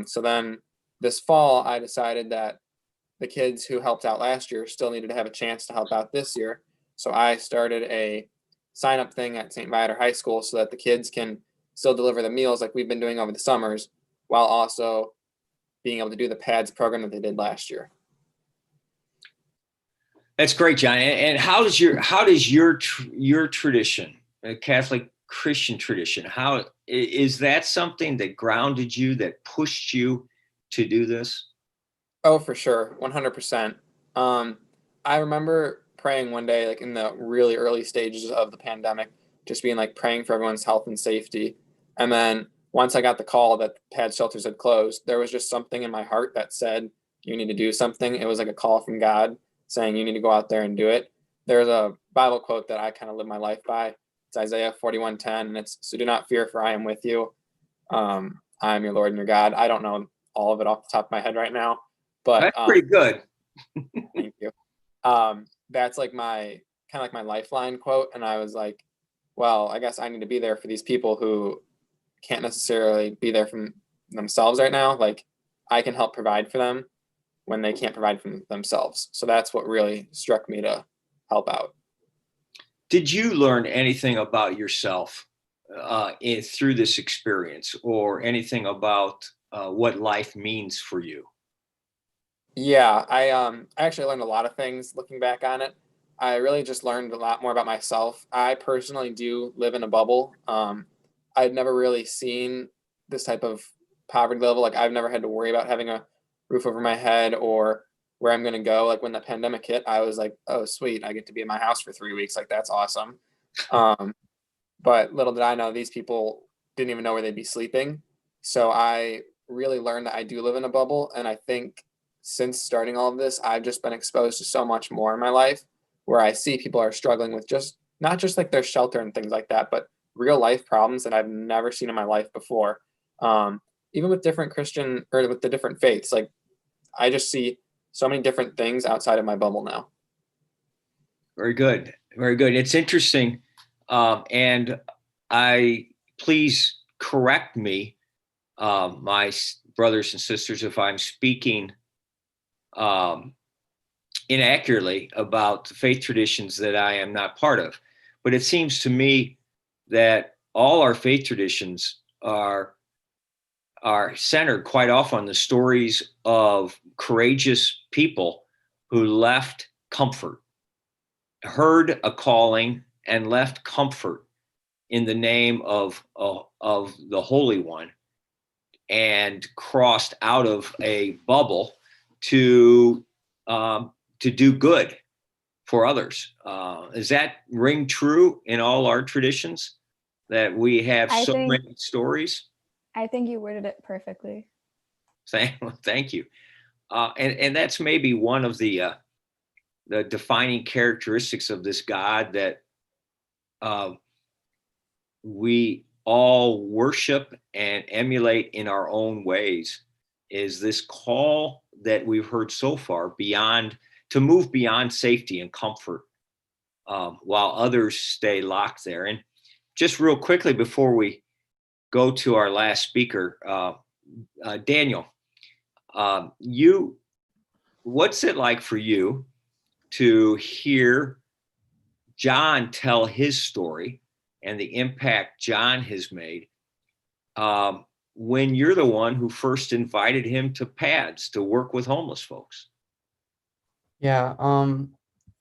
So then this fall, I decided that the kids who helped out last year still needed to have a chance to help out this year. So I started a sign up thing at St. Viator High School so that the kids can still deliver the meals like we've been doing over the summers, while also being able to do the PADS program that they did last year. That's great, John. And how does your tradition, a Catholic Christian tradition, how is that something that grounded you, that pushed you to do this? Oh, for sure. 100%. I remember praying one day, like in the really early stages of the pandemic, just being like praying for everyone's health and safety. And then once I got the call that PAD shelters had closed, there was just something in my heart that said, you need to do something. It was like a call from God saying, you need to go out there and do it. there's a Bible quote that I kind of live my life by. It's Isaiah 41:10, and it's, "So do not fear, for I am with you. I am your Lord and your God." I don't know all of it off the top of my head right now, but That's pretty good. thank you. That's like my kind of like my lifeline quote. And I was like, well, I guess I need to be there for these people who can't necessarily be there from themselves right now. Like, I can help provide for them when they can't provide for themselves. So that's what really struck me to help out. Did you learn anything about yourself through this experience, or anything about what life means for you? Yeah, I actually learned a lot of things looking back on it. I really just learned a lot more about myself. I personally do live in a bubble. I'd never really seen this type of poverty level. Like, I've never had to worry about having a roof over my head or where I'm going to go. Like, when the pandemic hit, I was like, oh, sweet, I get to be in my house for 3 weeks. Like, that's awesome. But little did I know, these people didn't even know where they'd be sleeping. So I really learned that I do live in a bubble. And I think since starting all of this, I've just been exposed to so much more in my life, where I see people are struggling with just not just like their shelter and things like that, but real life problems that I've never seen in my life before. Even with different Christian, or with the different faiths, like, I just see so many different things outside of my bubble now. Very good. Very good. It's interesting. And please correct me, my brothers and sisters, if I'm speaking inaccurately about the faith traditions that I am not part of. But it seems to me that all our faith traditions are centered quite often on the stories of courageous people who left comfort, heard a calling, and left comfort in the name of the Holy One, and crossed out of a bubble to do good for others. Does that ring true in all our traditions, that we have many stories? I think you worded it perfectly. Thank you. And that's maybe one of the defining characteristics of this God that we all worship and emulate in our own ways, is this call that we've heard so far to move beyond safety and comfort, while others stay locked there. And just real quickly before we go to our last speaker, Daniel, what's it like for you to hear John tell his story and the impact John has made, when you're the one who first invited him to PADS to work with homeless folks? Yeah,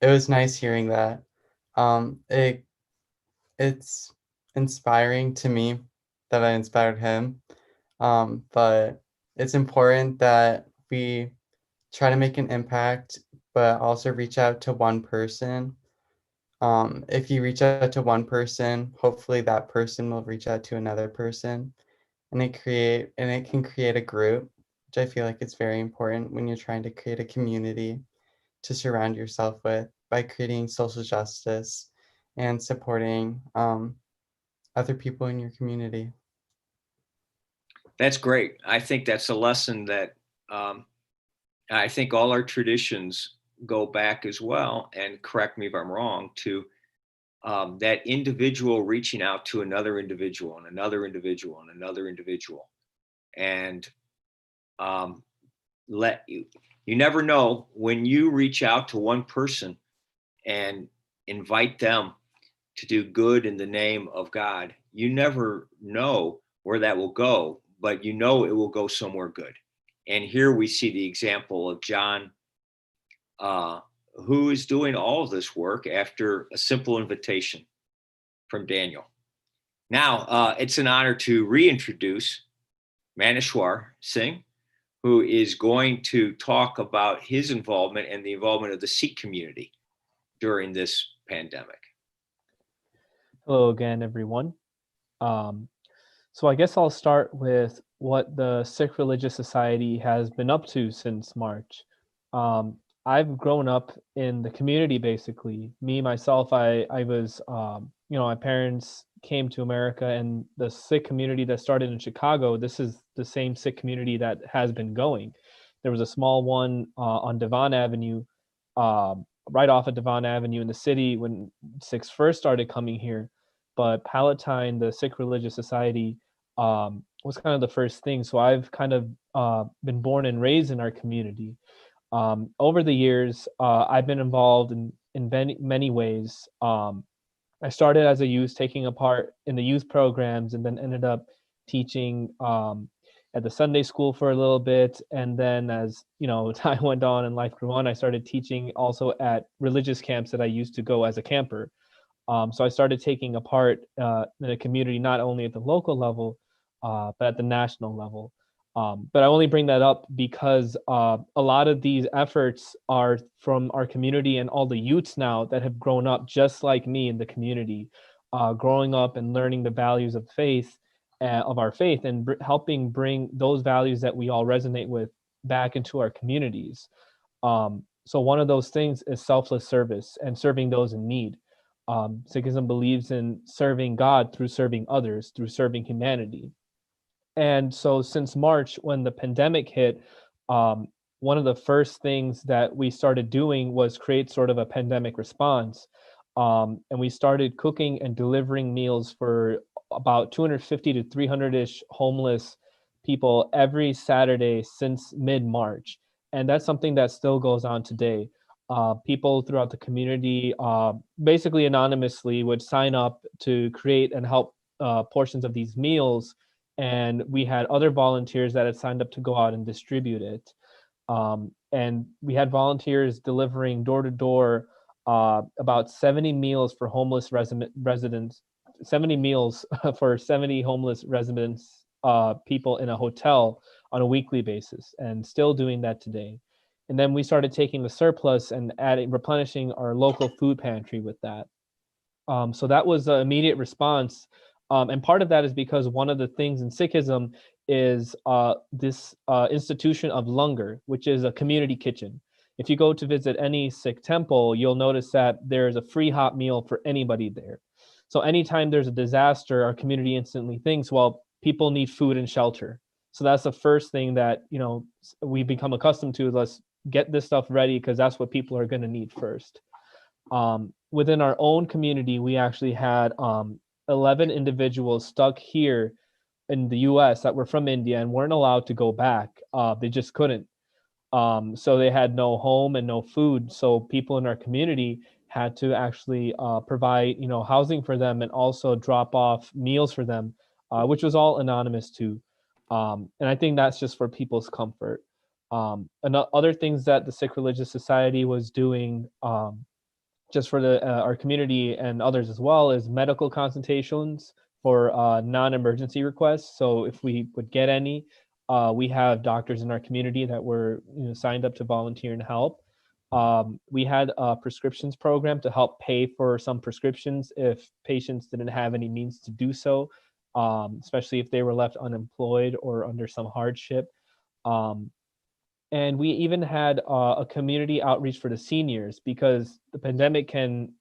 it was nice hearing that. It's inspiring to me that I inspired him. But it's important that we try to make an impact, but also reach out to one person. If you reach out to one person, hopefully that person will reach out to another person, and it can create a group, which I feel like it's very important when you're trying to create a community to surround yourself with, by creating social justice and supporting other people in your community. That's great. I think that's a lesson that I think all our traditions go back as well, and correct me if I'm wrong, to that individual reaching out to another individual and another individual and another individual. And you never know, when you reach out to one person and invite them to do good in the name of God, you never know where that will go, but you know it will go somewhere good. And here we see the example of John, who is doing all of this work after a simple invitation from Daniel. Now, it's an honor to reintroduce Manishwar Singh, who is going to talk about his involvement and the involvement of the Sikh community during this pandemic. Hello again, everyone. So I guess I'll start with what the Sikh Religious Society has been up to since March. I've grown up in the community, basically. Me, myself, I was, my parents came to America, and the Sikh community that started in Chicago, this is the same Sikh community that has been going. There was a small one on Devon Avenue, right off of Devon Avenue in the city when Sikhs first started coming here. But Palatine, the Sikh Religious Society, was kind of the first thing. So I've kind of been born and raised in our community. Over the years, I've been involved in many ways. I started as a youth, taking a part in the youth programs, and then ended up teaching at the Sunday school for a little bit. And then as time went on and life grew on, I started teaching also at religious camps that I used to go as a camper. So I started taking a part in a community, not only at the local level, but at the national level. But I only bring that up because a lot of these efforts are from our community and all the youths now that have grown up just like me in the community, growing up and learning the values of faith, of our faith, and helping bring those values that we all resonate with back into our communities. So one of those things is selfless service and serving those in need. Sikhism believes in serving God through serving others, through serving humanity. And so since March, when the pandemic hit, one of the first things that we started doing was create sort of a pandemic response. And we started cooking and delivering meals for about 250 to 300-ish homeless people every Saturday since mid-March. And that's something that still goes on today. People throughout the community, basically anonymously, would sign up to create and help portions of these meals. And we had other volunteers that had signed up to go out and distribute it. And we had volunteers delivering door to door about 70 meals for homeless residents, 70 meals for 70 homeless residents, people in a hotel on a weekly basis, and still doing that today. And then we started taking the surplus and replenishing our local food pantry with that. So that was an immediate response. And part of that is because one of the things in Sikhism is this institution of langar, which is a community kitchen. If you go to visit any Sikh temple, you'll notice that there's a free hot meal for anybody there. So anytime there's a disaster, our community instantly thinks, well, people need food and shelter. So that's the first thing that we become accustomed to. Let's get this stuff ready because that's what people are going to need first. Within our own community, we actually had 11 individuals stuck here in the US that were from India and weren't allowed to go back. They just couldn't. So they had no home and no food. So people in our community had to actually provide, housing for them and also drop off meals for them, which was all anonymous too. And I think that's just for people's comfort. And other things that the Sikh Religious Society was doing just for our community and others as well is medical consultations for non-emergency requests. So if we would get any, we have doctors in our community that were signed up to volunteer and help. We had a prescriptions program to help pay for some prescriptions if patients didn't have any means to do so, especially if they were left unemployed or under some hardship. And we even had a community outreach for the seniors because the pandemic can,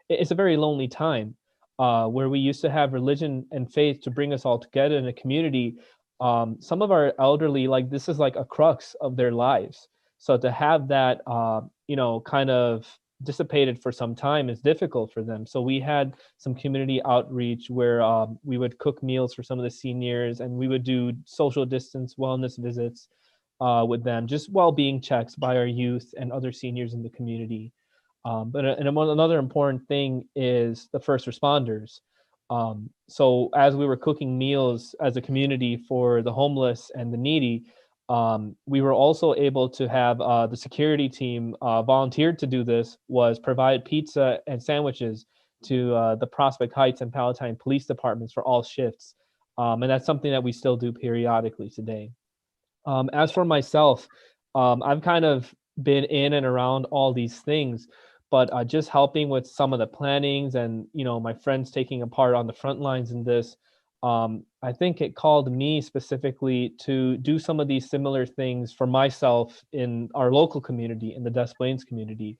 it's a very lonely time where we used to have religion and faith to bring us all together in a community. Some of our elderly, like this is like a crux of their lives. So to have that, kind of dissipated for some time is difficult for them. So we had some community outreach where we would cook meals for some of the seniors, and we would do social distance wellness visits with them, just well-being checks by our youth and other seniors in the community. But another important thing is the first responders. So as we were cooking meals as a community for the homeless and the needy, we were also able to have the security team volunteered to do this, was provide pizza and sandwiches to the Prospect Heights and Palatine police departments for all shifts. And that's something that we still do periodically today. As for myself, I've kind of been in and around all these things, but just helping with some of the plannings and, my friends taking a part on the front lines in this, I think it called me specifically to do some of these similar things for myself in our local community, in the Des Plaines community.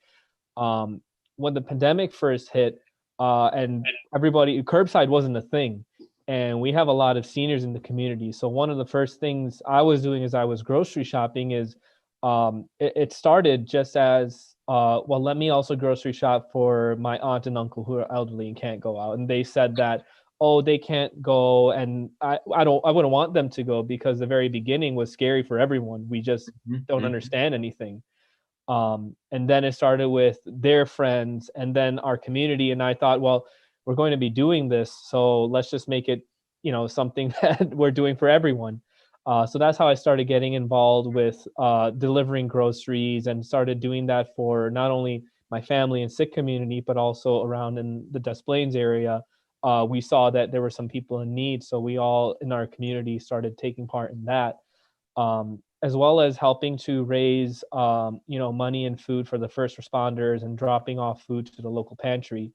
Um, when the pandemic first hit, and everybody, curbside wasn't a thing. And we have a lot of seniors in the community. So one of the first things I was doing as I was grocery shopping is it started just as, well, let me also grocery shop for my aunt and uncle who are elderly and can't go out. And they said that, oh, they can't go. And I wouldn't want them to go because the very beginning was scary for everyone. We just don't understand anything. And then it started with their friends and then our community. And I thought, well, we're going to be doing this, so let's just make it, something that we're doing for everyone. So that's how I started getting involved with delivering groceries and started doing that for not only my family and sick community, but also around in the Des Plaines area. We saw that there were some people in need, so we all in our community started taking part in that. As well as helping to raise, money and food for the first responders and dropping off food to the local pantry.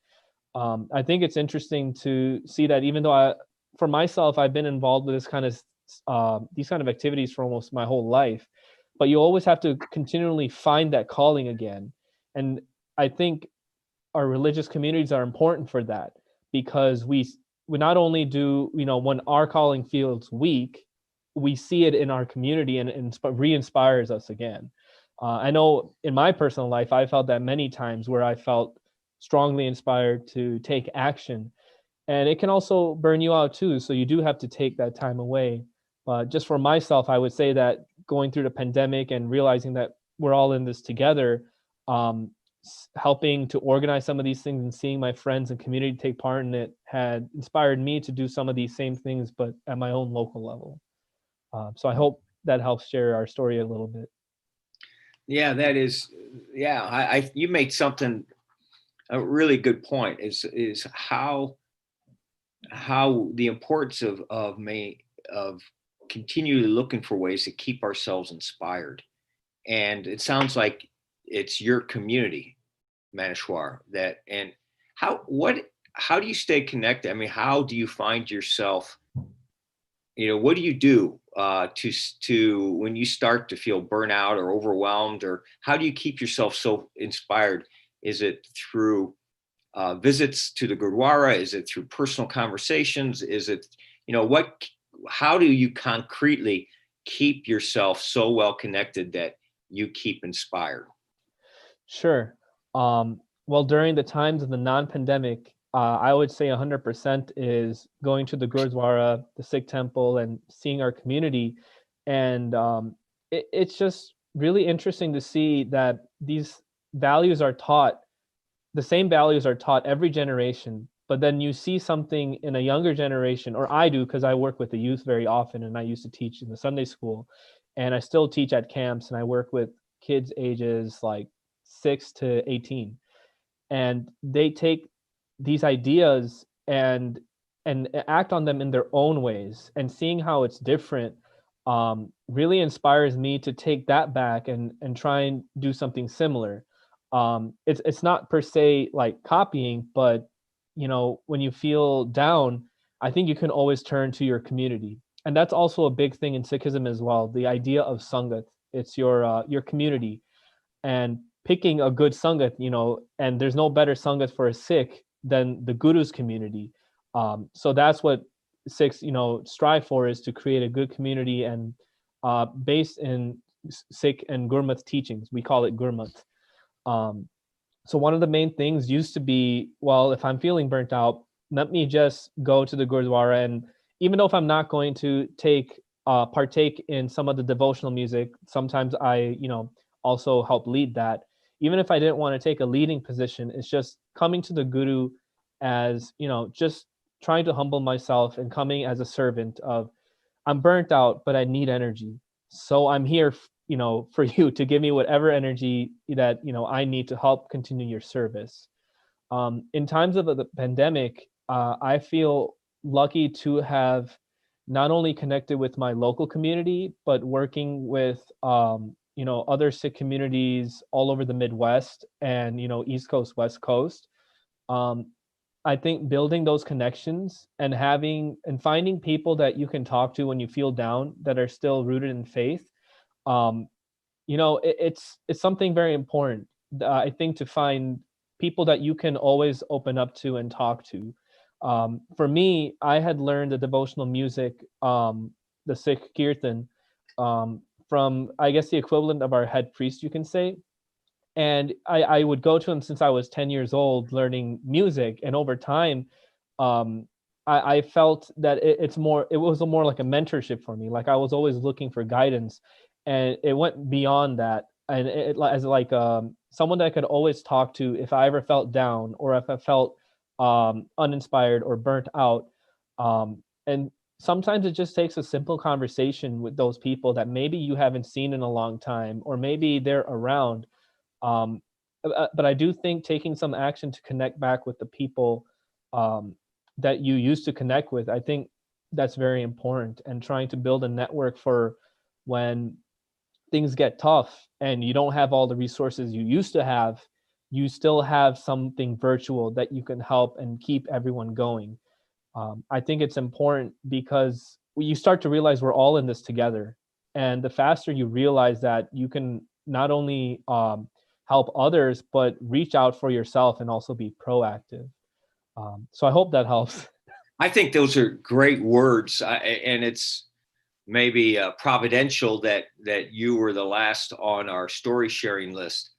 I think it's interesting to see that even though for myself, I've been involved with these kind of activities for almost my whole life, but you always have to continually find that calling again. And I think our religious communities are important for that because we not only do, when our calling feels weak, we see it in our community and re-inspires us again. I know in my personal life, I felt that many times where I felt strongly inspired to take action. And it can also burn you out too. So you do have to take that time away. But just for myself, I would say that going through the pandemic and realizing that we're all in this together, helping to organize some of these things and seeing my friends and community take part in it had inspired me to do some of these same things, but at my own local level. So I hope that helps share our story a little bit. Yeah, that is, you made something, a really good point is how the importance of continually looking for ways to keep ourselves inspired. And it sounds like it's your community, Manishwar, and how do you stay connected? I mean, how do you find yourself, what do you do to when you start to feel burnout or overwhelmed, or how do you keep yourself so inspired? Is it through visits to the Gurdwara? Is it through personal conversations? Is it, how do you concretely keep yourself so well connected that you keep inspired? Sure. Well, during the times of the non-pandemic, I would say 100% is going to the Gurdwara, the Sikh temple, and seeing our community. And it's just really interesting to see that these values are taught, the same values are taught every generation, but then you see something in a younger generation, or I do, because I work with the youth very often, and I used to teach in the Sunday school, and I still teach at camps, and I work with kids ages like 6 to 18. And they take these ideas and act on them in their own ways, and seeing how it's different really inspires me to take that back and try and do something similar. It's not per se like copying, but when you feel down, I think you can always turn to your community. And that's also a big thing in Sikhism as well, the idea of sangat. It's your community, and picking a good sangat, and there's no better sangat for a Sikh than the Guru's community. So that's what Sikhs, strive for, is to create a good community and based in Sikh and Gurmat teachings. We call it Gurmat. So one of the main things used to be, well, if I'm feeling burnt out, let me just go to the Gurdwara, and even though if I'm not going to partake in some of the devotional music, sometimes I, also help lead that. Even if I didn't want to take a leading position, it's just coming to the Guru as, just trying to humble myself and coming as a servant of, I'm burnt out, but I need energy. So I'm here, for you to give me whatever energy that, I need to help continue your service. In times of the pandemic, I feel lucky to have not only connected with my local community, but working with, other Sikh communities all over the Midwest and, East Coast, West Coast. I think building those connections and finding people that you can talk to when you feel down that are still rooted in faith, it's something very important. I think to find people that you can always open up to and talk to. For me, I had learned the devotional music, the Sikh Kirtan, from, I guess, the equivalent of our head priest, you can say. And I would go to him since I was 10 years old learning music. And over time, I felt that it was more like a mentorship for me. Like I was always looking for guidance, and it went beyond that. And as like someone that I could always talk to if I ever felt down or if I felt uninspired or burnt out. And sometimes it just takes a simple conversation with those people that maybe you haven't seen in a long time, or maybe they're around. But I do think taking some action to connect back with the people that you used to connect with, I think that's very important, and trying to build a network for when things get tough and you don't have all the resources you used to have, you still have something virtual that you can help and keep everyone going. I think it's important because you start to realize we're all in this together. And the faster you realize that, you can not only help others, but reach out for yourself and also be proactive. So I hope that helps. I think those are great words, and it's maybe providential that you were the last on our story sharing list,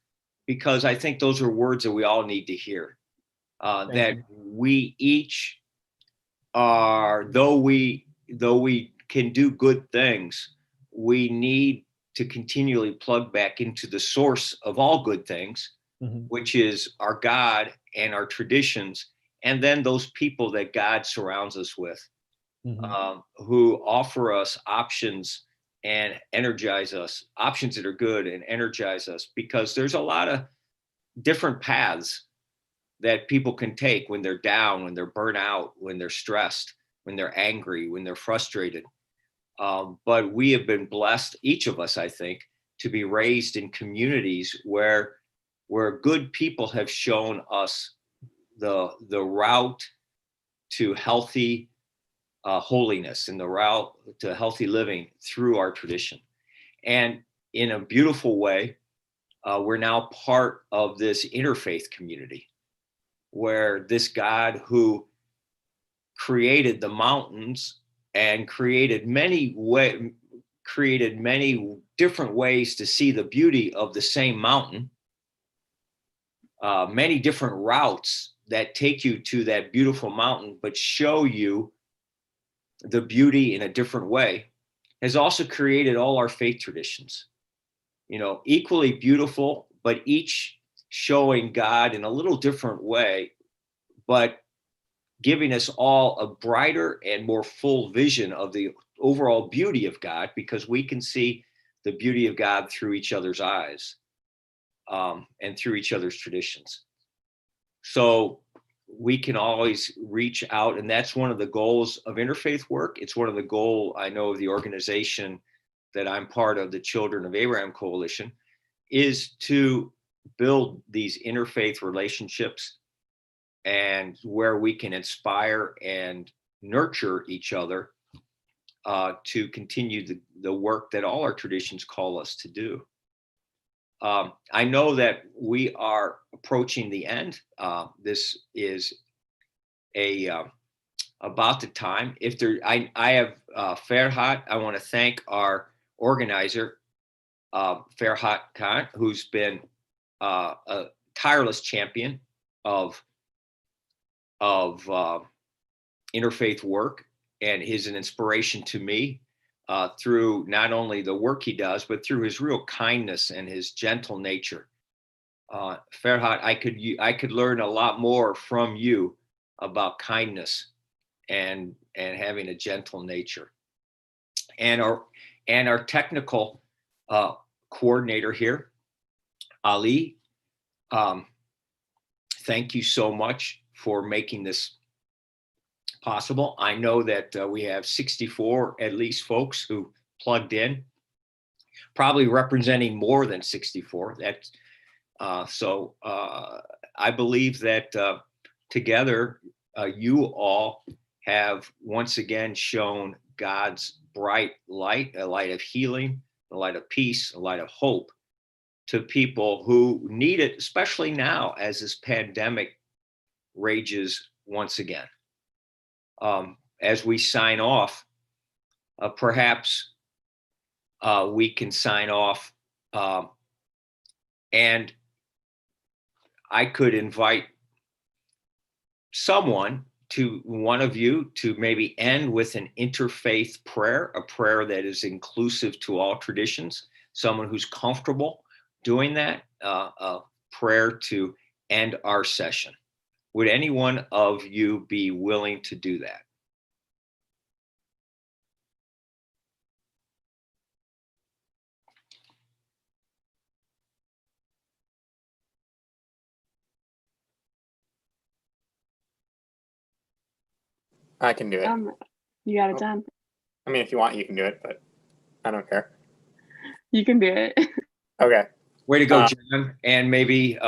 because I think those are words that we all need to hear. That we each are, though we can do good things, we need to continually plug back into the source of all good things, which is our God and our traditions, and then those people that God surrounds us with, who offer us options and energize us, options that are good and energize us, because there's a lot of different paths that people can take when they're down, when they're burnt out, when they're stressed, when they're angry, when they're frustrated. But we have been blessed, each of us, I think, to be raised in communities where good people have shown us the route to healthy holiness and the route to healthy living through our tradition. And in a beautiful way, we're now part of this interfaith community, where this God who created the mountains and created many different ways to see the beauty of the same mountain, many different routes that take you to that beautiful mountain, but show you the beauty in a different way, has also created all our faith traditions, equally beautiful, but each showing God in a little different way, but giving us all a brighter and more full vision of the overall beauty of God, because we can see the beauty of God through each other's eyes, and through each other's traditions. So we can always reach out, and that's one of the goals of interfaith work. It's one of the goals, I know, of the organization that I'm part of, the Children of Abraham Coalition, is to build these interfaith relationships, and where we can inspire and nurture each other to continue the work that all our traditions call us to do. I know that we are approaching the end. This is about the time. I have Ferhat. I want to thank our organizer, Ferhat Khan, who's been a tireless champion of interfaith work, and is an inspiration to me through not only the work he does, but through his real kindness and his gentle nature. Ferhat, I could learn a lot more from you about kindness and having a gentle nature. And our technical coordinator here, Ali, thank you so much for making this possible. I know that we have 64 at least folks who plugged in, probably representing more than 64. So I believe that together you all have once again shown God's bright light, a light of healing, a light of peace, a light of hope to people who need it, especially now as this pandemic rages once again. As we sign off, perhaps we can sign off, and I could invite one of you to maybe end with an interfaith prayer, a prayer that is inclusive to all traditions, someone who's comfortable doing that, a prayer to end our session. Would any one of you be willing to do that? I can do it. You got it done. I mean, if you want, you can do it, but I don't care. You can do it. Okay. Way to go, John. And maybe,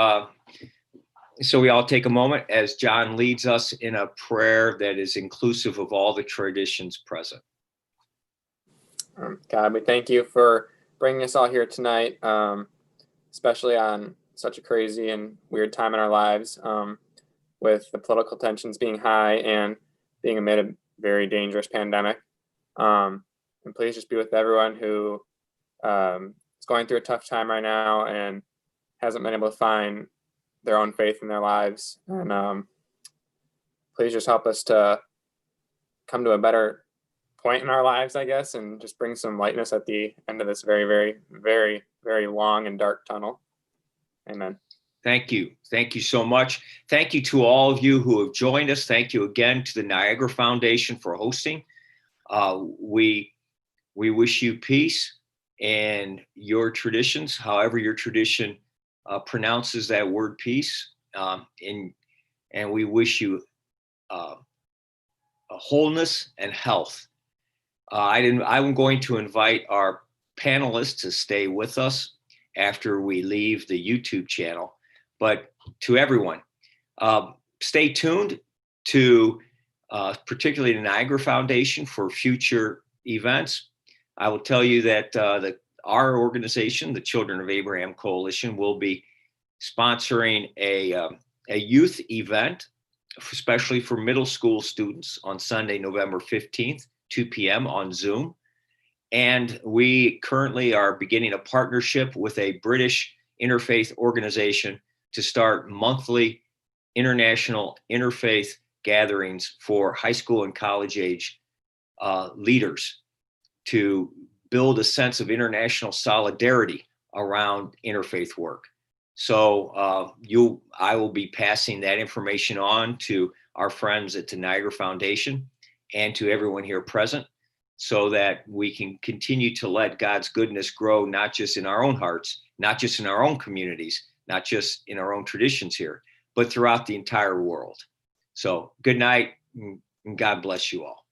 so we all take a moment as John leads us in a prayer that is inclusive of all the traditions present. God, we thank you for bringing us all here tonight, especially on such a crazy and weird time in our lives, with the political tensions being high and being amid a very dangerous pandemic. And please just be with everyone who is going through a tough time right now and hasn't been able to find their own faith in their lives. And please just help us to come to a better point in our lives, I guess, and just bring some lightness at the end of this very, very, very, very long and dark tunnel. Amen. Thank you. Thank you so much. Thank you to all of you who have joined us. Thank you again to the Niagara Foundation for hosting. We wish you peace and your traditions, however your tradition pronounces that word peace. And we wish you a wholeness and health. I'm going to invite our panelists to stay with us after we leave the YouTube channel. But to everyone, stay tuned to particularly the Niagara Foundation for future events. I will tell you that our organization, the Children of Abraham Coalition, will be sponsoring a youth event, especially for middle school students, on Sunday, November 15th, 2 p.m. on Zoom. And we currently are beginning a partnership with a British interfaith organization to start monthly international interfaith gatherings for high school and college age leaders to build a sense of international solidarity around interfaith work. So I will be passing that information on to our friends at the Niagara Foundation and to everyone here present, so that we can continue to let God's goodness grow, not just in our own hearts, not just in our own communities, not just in our own traditions here, but throughout the entire world. So good night, and God bless you all.